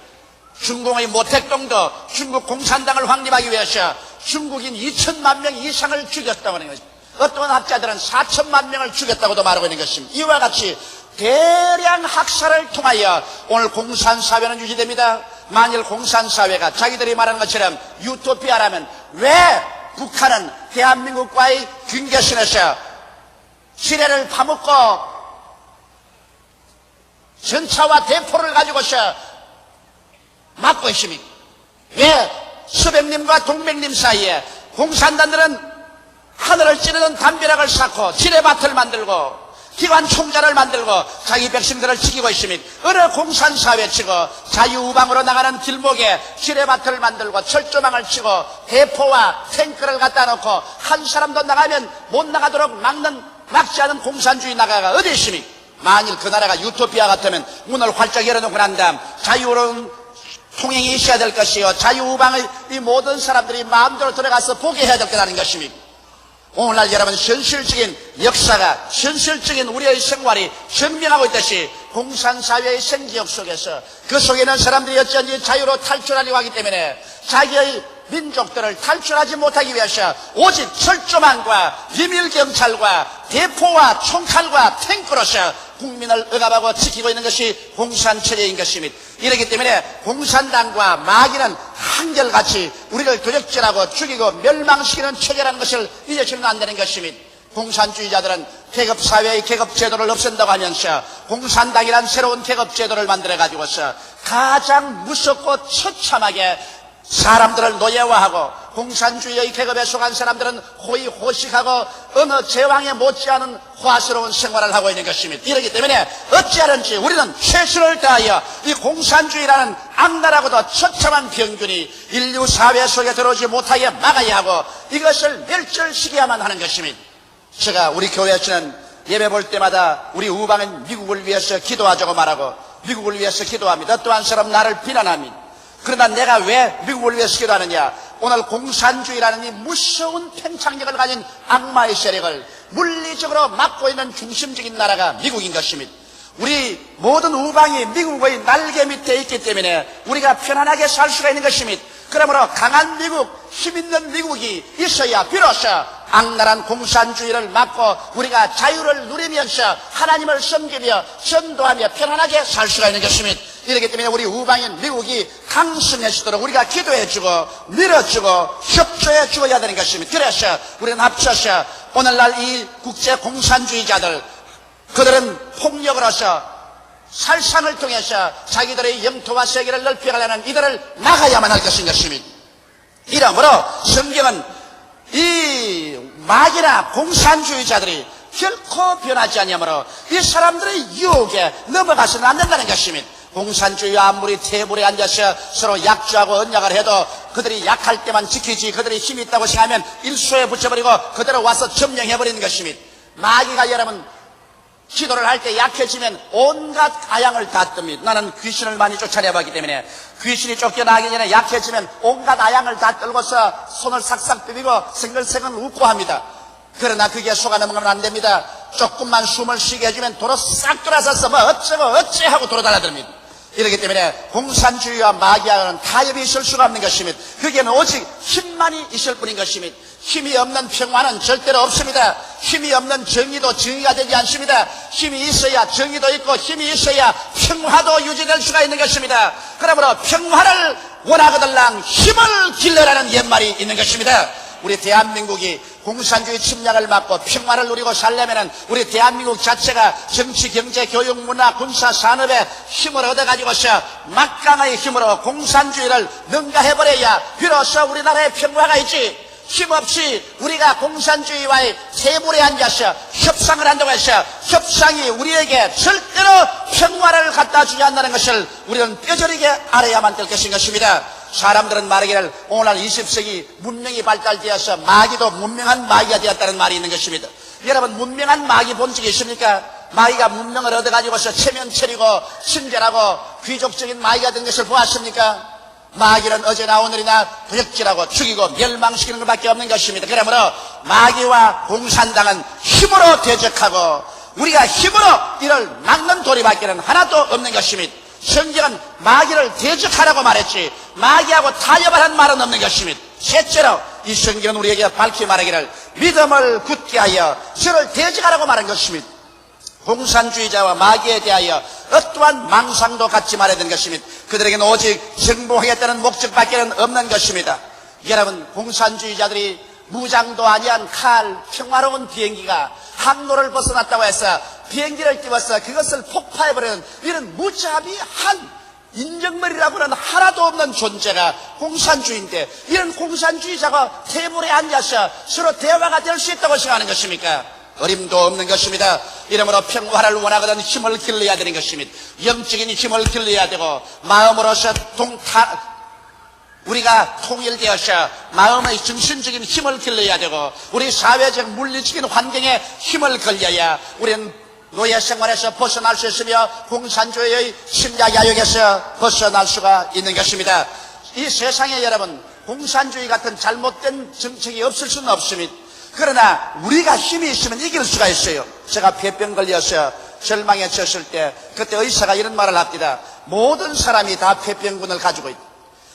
중공의 모택동도 중국 공산당을 확립하기 위해서 중국인 2천만 명 이상을 죽였다고 하는 것입니다. 어떤 학자들은 4천만 명을 죽였다고도 말하고 있는 것입니다. 이와 같이 대량 학살을 통하여 오늘 공산사회는 유지됩니다. 만일 공산사회가 자기들이 말하는 것처럼 유토피아라면 왜 북한은 대한민국과의 경계선에서 지뢰를 파묻고 전차와 대포를 가지고서 막고 있습니까? 왜 수백님과 동백님 사이에 공산당들은 하늘을 찌르는 담벼락을 쌓고 지뢰밭을 만들고 기관총자를 만들고 자기 백성들을 지키고 있습니다. 어느 공산사회 치고 자유우방으로 나가는 길목에 지뢰밭을 만들고 철조망을 치고 대포와 탱크를 갖다 놓고 한 사람도 나가면 못 나가도록 막지 않은 공산주의 나라가 어디 있습니까? 만일 그 나라가 유토피아 같으면 문을 활짝 열어놓고 난 다음 자유로운 통행이 있어야 될 것이요 자유우방의 이 모든 사람들이 마음대로 들어가서 보게 해야 될 거라는 것입니다. 오늘날 여러분 현실적인 역사가 현실적인 우리의 생활이 증명하고 있듯이 공산사회의 생기역 속에서 그 속에 있는 사람들이 어쩐지 자유로 탈출하려고 하기 때문에 자기의 민족들을 탈출하지 못하기 위해서 오직 철조망과 비밀경찰과 대포와 총칼과 탱크로서 국민을 억압하고 지키고 있는 것이 공산체제인 것입니다. 이렇기 때문에 공산당과 마귀는 한결같이 우리를 도적질하고 죽이고 멸망시키는 체제라는 것을 잊어서는 안 되는 것입니다. 공산주의자들은 계급사회의 계급제도를 없앤다고 하면서 공산당이란 새로운 계급제도를 만들어가지고서 가장 무섭고 처참하게 사람들을 노예화하고 공산주의의 계급에 속한 사람들은 호의호식하고 어느 제왕에 못지않은 화스러운 생활을 하고 있는 것입니다. 이렇기 때문에 어찌하든지 우리는 최선을 다하여 이 공산주의라는 악랄하고도 처참한 병균이 인류 사회 속에 들어오지 못하게 막아야 하고 이것을 멸절시켜야만 하는 것입니다. 제가 우리 교회에서는 예배 볼 때마다 우리 우방인 미국을 위해서 기도하자고 말하고 미국을 위해서 기도합니다. 또 한 사람 나를 비난합니다. 그러나 내가 왜 미국을 위해서 기도하느냐? 오늘 공산주의라는 이 무서운 팽창력을 가진 악마의 세력을 물리적으로 막고 있는 중심적인 나라가 미국인 것입니다. 우리 모든 우방이 미국의 날개 밑에 있기 때문에 우리가 편안하게 살 수가 있는 것입니다. 그러므로 강한 미국, 힘있는 미국이 있어야 비로소 악랄한 공산주의를 막고 우리가 자유를 누리면서 하나님을 섬기며 전도하며 편안하게 살 수가 있는 것입니다. 이렇기 때문에 우리 우방인 미국이 강성해지도록 우리가 기도해주고 밀어주고 협조해 줘야 되는 것입니다. 그래서 우리는 합쳐서 오늘날 이 국제 공산주의자들 그들은 폭력으로서 살상을 통해서 자기들의 영토와 세계를 넓혀가려는 이들을 막아야만 할 것인 것입니다. 이러므로 성경은 이 마귀나 공산주의자들이 결코 변하지 않으므로 이 사람들의 유혹에 넘어가서는 안 된다는 것입니다. 공산주의와 아무리 테이블에 앉아서 서로 약주하고 언약을 해도 그들이 약할 때만 지키지 그들이 힘이 있다고 생각하면 일소에 붙여버리고 그대로 와서 점령해버리는 것입니다. 마귀가 여러분 기도를 할 때 약해지면 온갖 아양을 다 뜹니다. 나는 귀신을 많이 쫓아내봤기 때문에 귀신이 쫓겨나기 전에 약해지면 온갖 아양을 다 떨고서 손을 삭삭 비비고 생글생글 웃고 합니다. 그러나 그게 속아 넘어가면 안 됩니다. 조금만 숨을 쉬게 해주면 도로 싹 돌아서서 뭐 어쩌고 어째 하고 돌아다니듭니다. 이렇기 때문에 공산주의와 마귀와는 타협이 있을 수가 없는 것입니다. 그게는 오직 힘만이 있을 뿐인 것입니다. 힘이 없는 평화는 절대로 없습니다. 힘이 없는 정의도 정의가 되지 않습니다. 힘이 있어야 정의도 있고 힘이 있어야 평화도 유지될 수가 있는 것입니다. 그러므로 평화를 원하거들랑 힘을 길러라는 옛말이 있는 것입니다. 우리 대한민국이 공산주의 침략을 막고 평화를 누리고 살려면 우리 대한민국 자체가 정치, 경제, 교육, 문화, 군사, 산업에 힘을 얻어가지고서 막강의 힘으로 공산주의를 능가해버려야 비로소 우리나라에 평화가 있지. 힘없이 우리가 공산주의와의 테이블에 앉아서 협상을 한다고 해서 협상이 우리에게 절대로 평화를 갖다 주지 않는다는 것을 우리는 뼈저리게 알아야만 될 것입니다. 사람들은 말하기를 오늘날 20세기 문명이 발달되어서 마귀도 문명한 마귀가 되었다는 말이 있는 것입니다. 여러분, 문명한 마귀 본 적이 있습니까? 마귀가 문명을 얻어가지고서 체면 차리고 친절하고 귀족적인 마귀가 된 것을 보았습니까? 마귀는 어제나 오늘이나 도적질하고 죽이고 멸망시키는 것밖에 없는 것입니다. 그러므로 마귀와 공산당은 힘으로 대적하고 우리가 힘으로 이를 막는 도리밖에는 하나도 없는 것입니다. 성경은 마귀를 대적하라고 말했지 마귀하고 타협을 한 말은 없는 것입니다. 셋째로 이 성경은 우리에게 밝히 말하기를 믿음을 굳게 하여 저를 대적하라고 말한 것입니다. 공산주의자와 마귀에 대하여 어떠한 망상도 갖지 말아야 되는 것입니다. 그들에게는 오직 정복하겠다는 목적밖에는 없는 것입니다. 여러분, 공산주의자들이 무장도 아니한 칼, 평화로운 비행기가 항로를 벗어났다고 해서 비행기를 띄워서 그것을 폭파해버리는 이런 무자비한 인정머리라고는 하나도 없는 존재가 공산주의인데 이런 공산주의자가 테이블에 앉아서 서로 대화가 될 수 있다고 생각하는 것입니까? 어림도 없는 것입니다. 이러므로 평화를 원하거든 힘을 길러야 되는 것입니다. 영적인 힘을 길러야 되고 마음으로서 우리가 통일되어서 마음의 정신적인 힘을 길러야 되고 우리 사회적 물리적인 환경에 힘을 걸려야 우리는 노예 생활에서 벗어날 수 있으며 공산주의의 심야 야욕에서 벗어날 수가 있는 것입니다. 이 세상에 여러분 공산주의 같은 잘못된 정책이 없을 수는 없습니다. 그러나 우리가 힘이 있으면 이길 수가 있어요. 제가 폐병 걸려서 절망에 졌을 때 그때 의사가 이런 말을 합니다. 모든 사람이 다 폐병균을 가지고 있다.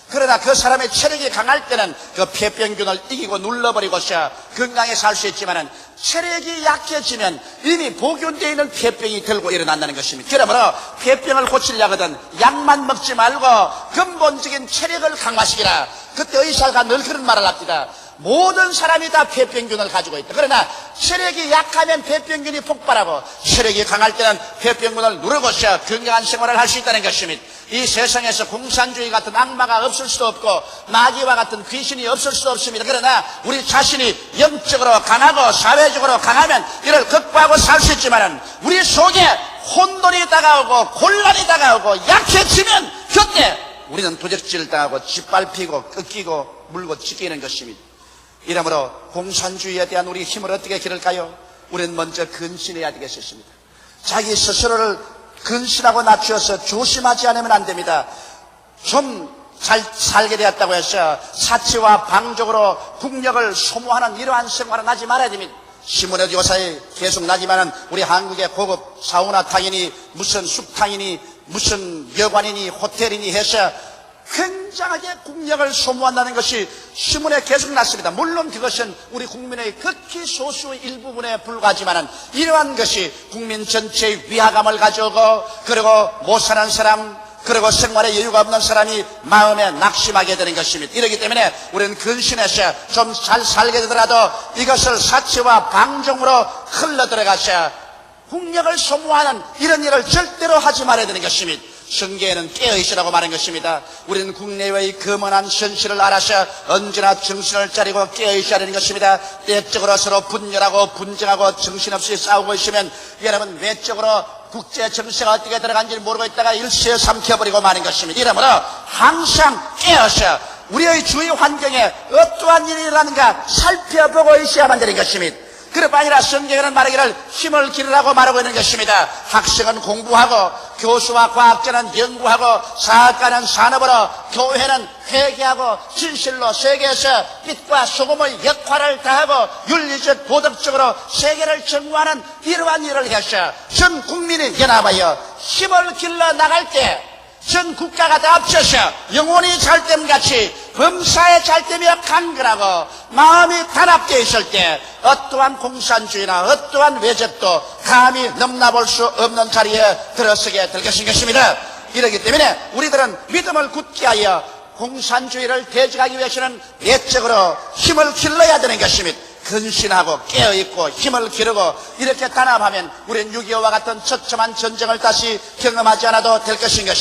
그러나 그 사람의 체력이 강할 때는 그 폐병균을 이기고 눌러버리고서 건강에 살 수 있지만은 체력이 약해지면 이미 보균되어 있는 폐병이 들고 일어난다는 것입니다. 그러므로 폐병을 고치려거든 약만 먹지 말고 근본적인 체력을 강화시키라. 그때 의사가 늘 그런 말을 합니다. 모든 사람이 다 폐병균을 가지고 있다. 그러나 체력이 약하면 폐병균이 폭발하고 체력이 강할 때는 폐병균을 누르고서 건강한 생활을 할 수 있다는 것입니다. 이 세상에서 공산주의 같은 악마가 없을 수도 없고 마귀와 같은 귀신이 없을 수도 없습니다. 그러나 우리 자신이 영적으로 강하고 사회적으로 강하면 이를 극복하고 살 수 있지만 우리 속에 혼돈이 다가오고 곤란이 다가오고 약해지면 그때 우리는 도적질 당하고 짓밟히고 꺾이고 물고 찢기는 것입니다. 이러므로 공산주의에 대한 우리 힘을 어떻게 기를까요? 우리는 먼저 근신해야 되겠습니다. 자기 스스로를 근신하고 낮추어서 조심하지 않으면 안 됩니다. 좀 잘 살게 되었다고 해서 사치와 방적으로 국력을 소모하는 이러한 생활은 하지 말아야 됩니다. 신문의 요사에 계속 나지만은 우리 한국의 고급 사우나탕이니 무슨 숙탕이니 무슨 여관이니 호텔이니 해서 굉장하게 국력을 소모한다는 것이 신문에 계속 났습니다. 물론 그것은 우리 국민의 극히 소수의 일부분에 불과하지만 이러한 것이 국민 전체의 위화감을 가져오고 그리고 못 사는 사람 그리고 생활에 여유가 없는 사람이 마음에 낙심하게 되는 것입니다. 이렇기 때문에 우리는 근신해서 좀 잘 살게 되더라도 이것을 사치와 방종으로 흘러들어가서 국력을 소모하는 이런 일을 절대로 하지 말아야 되는 것입니다. 성경에는 깨어있으라고 말한 것입니다. 우리는 국내외의 거만한 현실을 알아서 언제나 정신을 차리고 깨어있어야 하는 것입니다. 내적으로 서로 분열하고 분쟁하고 정신없이 싸우고 있으면 여러분 외적으로 국제 정세가 어떻게 들어간지 모르고 있다가 일시에 삼켜버리고 마는 것입니다. 이러므로 항상 깨어서 우리의 주위 환경에 어떠한 일이 일어나는가 살펴보고 있어야만 되는 것입니다. 그뿐 아니라 성경에는 말하기를 힘을 기르라고 말하고 있는 것입니다. 학생은 공부하고 교수와 과학자는 연구하고 사학가는 산업으로 교회는 회개하고 진실로 세계에서 빛과 소금의 역할을 다하고 윤리적 도덕적으로 세계를 정화하는 이러한 일을 해서 전 국민이 연합하여 힘을 길러 나갈 때 전 국가가 다 합쳐서 영혼이 잘됨같이 범사에 잘되며 강건하고 마음이 단합되어 있을 때 어떠한 공산주의나 어떠한 외적도 감히 넘나볼 수 없는 자리에 들어서게 될 것입니다. 이렇기 때문에 우리들은 믿음을 굳게 하여 공산주의를 대적하기 위해서는 내적으로 힘을 길러야 되는 것입니다. 근신하고 깨어있고 힘을 기르고 이렇게 단합하면 우리는 6.25와 같은 처참한 전쟁을 다시 경험하지 않아도 될 것입니다.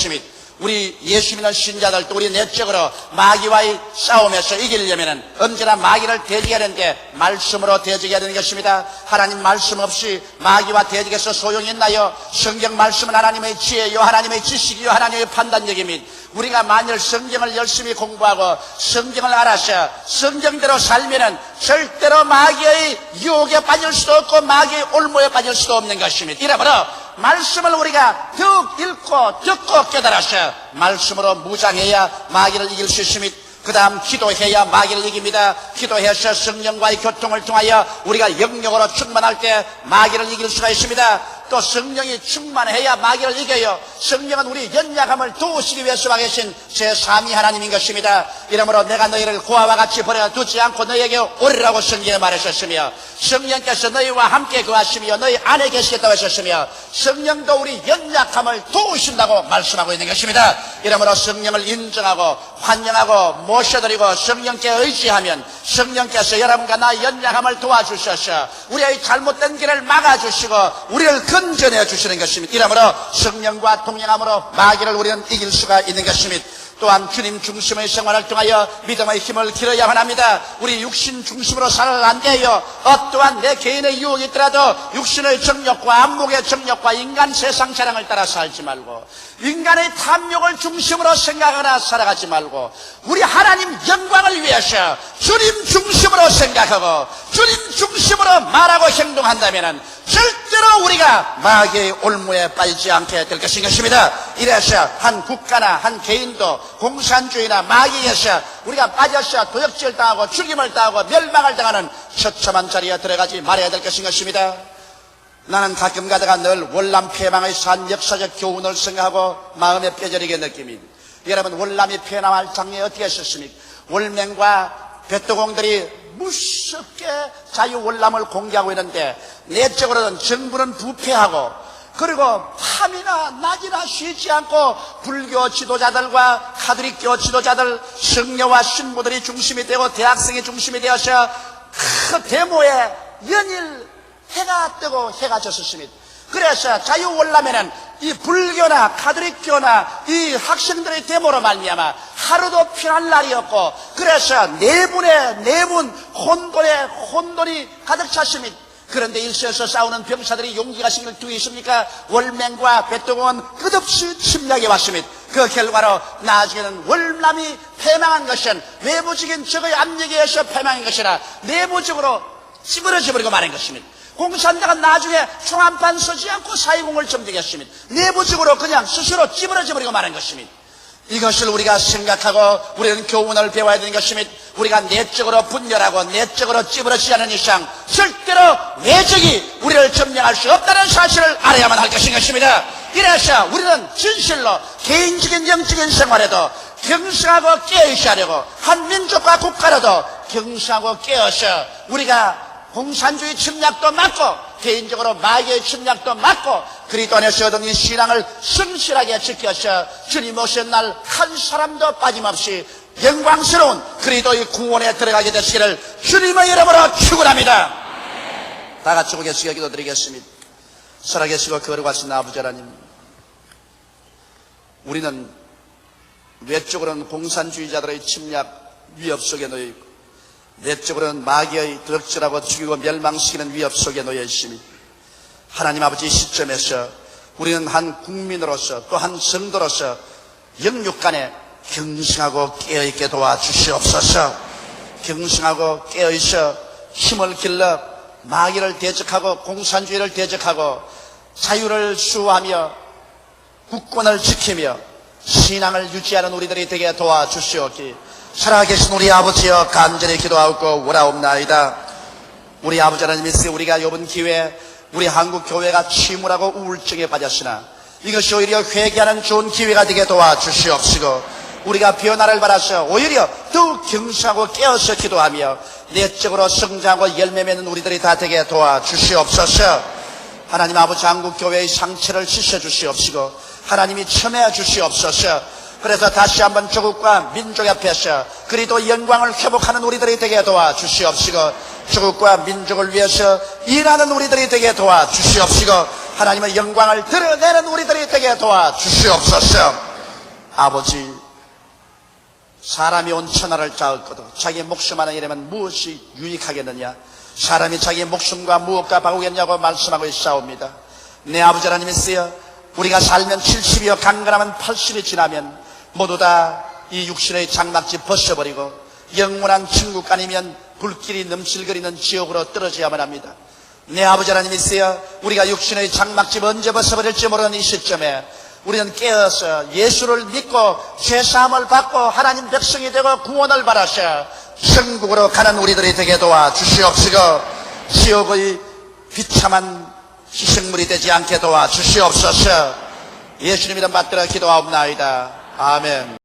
우리 예수 믿는 신자들도 우리 내적으로 마귀와의 싸움에서 이기려면 언제나 마귀를 대적해야 하는데 말씀으로 대적해야 되는 것입니다. 하나님 말씀 없이 마귀와 대적해서 소용이 있나요? 성경 말씀은 하나님의 지혜요, 하나님의 지식이요, 하나님의 판단력이 및 우리가 만일 성경을 열심히 공부하고 성경을 알아서 성경대로 살면은 절대로 마귀의 유혹에 빠질 수도 없고 마귀의 올무에 빠질 수도 없는 것입니다. 이러므로 말씀을 우리가 더욱 읽고 듣고 깨달아서 말씀으로 무장해야 마귀를 이길 수 있습니다. 그 다음 기도해야 마귀를 이깁니다. 기도해서 성령과의 교통을 통하여 우리가 영역으로 충만할 때 마귀를 이길 수가 있습니다. 또 성령이 충만해야 마귀를 이겨요. 성령은 우리 연약함을 도우시기 위해서 와 계신 제3위 하나님인 것입니다. 이러므로 내가 너희를 고아와 같이 버려두지 않고 너희에게 오리라고 성경에 말하셨으며 성령께서 너희와 함께 거하시며 너희 안에 계시겠다고 하셨으며 성령도 우리 연약함을 도우신다고 말씀하고 있는 것입니다. 이러므로 성령을 인정하고 환영하고 모셔드리고 성령께 의지하면 성령께서 여러분과 나의 연약함을 도와주셔서 우리의 잘못된 길을 막아주시고 우리를 건져내 주시는 것입니다. 이러므로 성령과 동행함으로 마귀를 우리는 이길 수가 있는 것입니다. 또한 주님 중심의 생활을 통하여 믿음의 힘을 길어야만 합니다. 우리 육신 중심으로 살아는 안 돼요. 어떠한 내 개인의 유혹이 있더라도 육신의 정욕과 안목의 정욕과 인간 세상 자랑을 따라 살지 말고 인간의 탐욕을 중심으로 생각하나 살아가지 말고 우리 하나님 영광을 위해서 주님 중심으로 생각하고 주님 중심으로 말하고 행동한다면 절대로 우리가 마귀의 올무에 빠지지 않게 될 것입니다. 이래서 한 국가나 한 개인도 공산주의나 마귀에서 우리가 빠져서 도적질을 당하고 죽임을 당하고 멸망을 당하는 처참한 자리에 들어가지 말아야 될 것입니다. 나는 가끔 가다가 늘 월남 폐망에서 한 역사적 교훈을 생각하고 마음에 뼈저리게 느낍니다. 여러분 월남이 폐망할 장면이 어떻게 했었습니까? 월맹과 베토공들이 무섭게 자유월남을 공개하고 있는데 내적으로는 정부는 부패하고 그리고 밤이나 낮이나 쉬지 않고 불교 지도자들과 카톨릭교 지도자들 성녀와 신부들이 중심이 되고 대학생이 중심이 되어서 그 데모에 연일 해가 뜨고 해가 졌었습니다. 그래서 자유월남에는 이 불교나 카톨릭교나 이 학생들의 데모로 말미암아 하루도 피할 날이 없고 그래서 내분 혼돈이 가득 찼습니다. 그런데 일서에서 싸우는 병사들이 용기가 생길 두 있습니까? 월맹과 베토공은 끝없이 침략해 왔습니다. 그 결과로 나중에는 월남이 패망한 것은 외부적인 적의 압력에 의해서 패망한 것이라 내부적으로 찌그러져 버리고 말한 것입니다. 공산당은 나중에 총 한 판 서지 않고 사회공을 점령했습니다. 내부적으로 그냥 스스로 찌그러져 버리고 말한 것입니다. 이것을 우리가 생각하고 우리는 교훈을 배워야 되는 것입니다. 우리가 내적으로 분열하고 내적으로 찌부러지지 않은 이상 절대로 외적이 우리를 점령할 수 없다는 사실을 알아야만 할 것입니다. 이래서 우리는 진실로 개인적인 영적인 생활에도 경성하고 깨어있어야 하려고 한 민족과 국가로도 경성하고 깨어서 우리가 공산주의 침략도 막고 개인적으로 마귀의 침략도 막고 그리스도 안에서 얻은 이 신앙을 성실하게 지켜서 주님 오신 날 한 사람도 빠짐없이 영광스러운 그리스도의 구원에 들어가게 되시기를 주님의 이름으로 축원합니다. 다 같이 고개숙여 기도드리겠습니다. 살아계시고 거룩하신 아버지 하나님, 우리는 외적으로는 공산주의자들의 침략 위협 속에 놓여 있고 내적으로는 마귀의 덕질하고 죽이고 멸망시키는 위협 속에 놓여 있습니다. 하나님 아버지 시점에서 우리는 한 국민으로서 또 한 성도로서 영육간에 경성하고 깨어있게 도와주시옵소서. 경성하고 깨어있어 힘을 길러 마귀를 대적하고 공산주의를 대적하고 자유를 수호하며 국권을 지키며 신앙을 유지하는 우리들이 되게 도와주시옵기. 살아계신 우리 아버지여 간절히 기도하고 오라옵나이다. 우리 아버지 하나님 있으니 우리가 이번 기회에 우리 한국 교회가 침울하고 우울증에 빠졌으나 이것이 오히려 회개하는 좋은 기회가 되게 도와주시옵시고 우리가 변화를 받아서 오히려 더욱 경성하고 깨어서 기도하며 내적으로 성장하고 열매 맺는 우리들이 다 되게 도와주시옵소서. 하나님 아버지 한국 교회의 상처를 씻어주시옵시고 하나님이 첨해 주시옵소서. 그래서 다시 한번 조국과 민족 앞에서 그리스도 영광을 회복하는 우리들이 되게 도와주시옵시고 조국과 민족을 위해서 일하는 우리들이 되게 도와주시옵시고 하나님의 영광을 드러내는 우리들이 되게 도와주시옵소서. 아버지, 사람이 온 천하를 짜었거든 자기 목숨 하나 잃으면 무엇이 유익하겠느냐? 사람이 자기 목숨과 무엇과 바꾸겠냐고 말씀하고 있사옵니다. 내 아버지 하나님이시여, 우리가 살면 70이요 강건하면 80이 지나면 모두 다 이 육신의 장막집 벗어버리고 영원한 천국 아니면 불길이 넘실거리는 지옥으로 떨어져야만 합니다. 내 아버지 하나님이시여, 우리가 육신의 장막집 언제 벗어버릴지 모르는 이 시점에 우리는 깨어서 예수를 믿고 죄사함을 받고 하나님 백성이 되고 구원을 받아서 천국으로 가는 우리들이 되게 도와주시옵시고, 지옥의 비참한 희생물이 되지 않게 도와주시옵소서. 예수님 이름 받들어 기도하옵나이다. 아멘.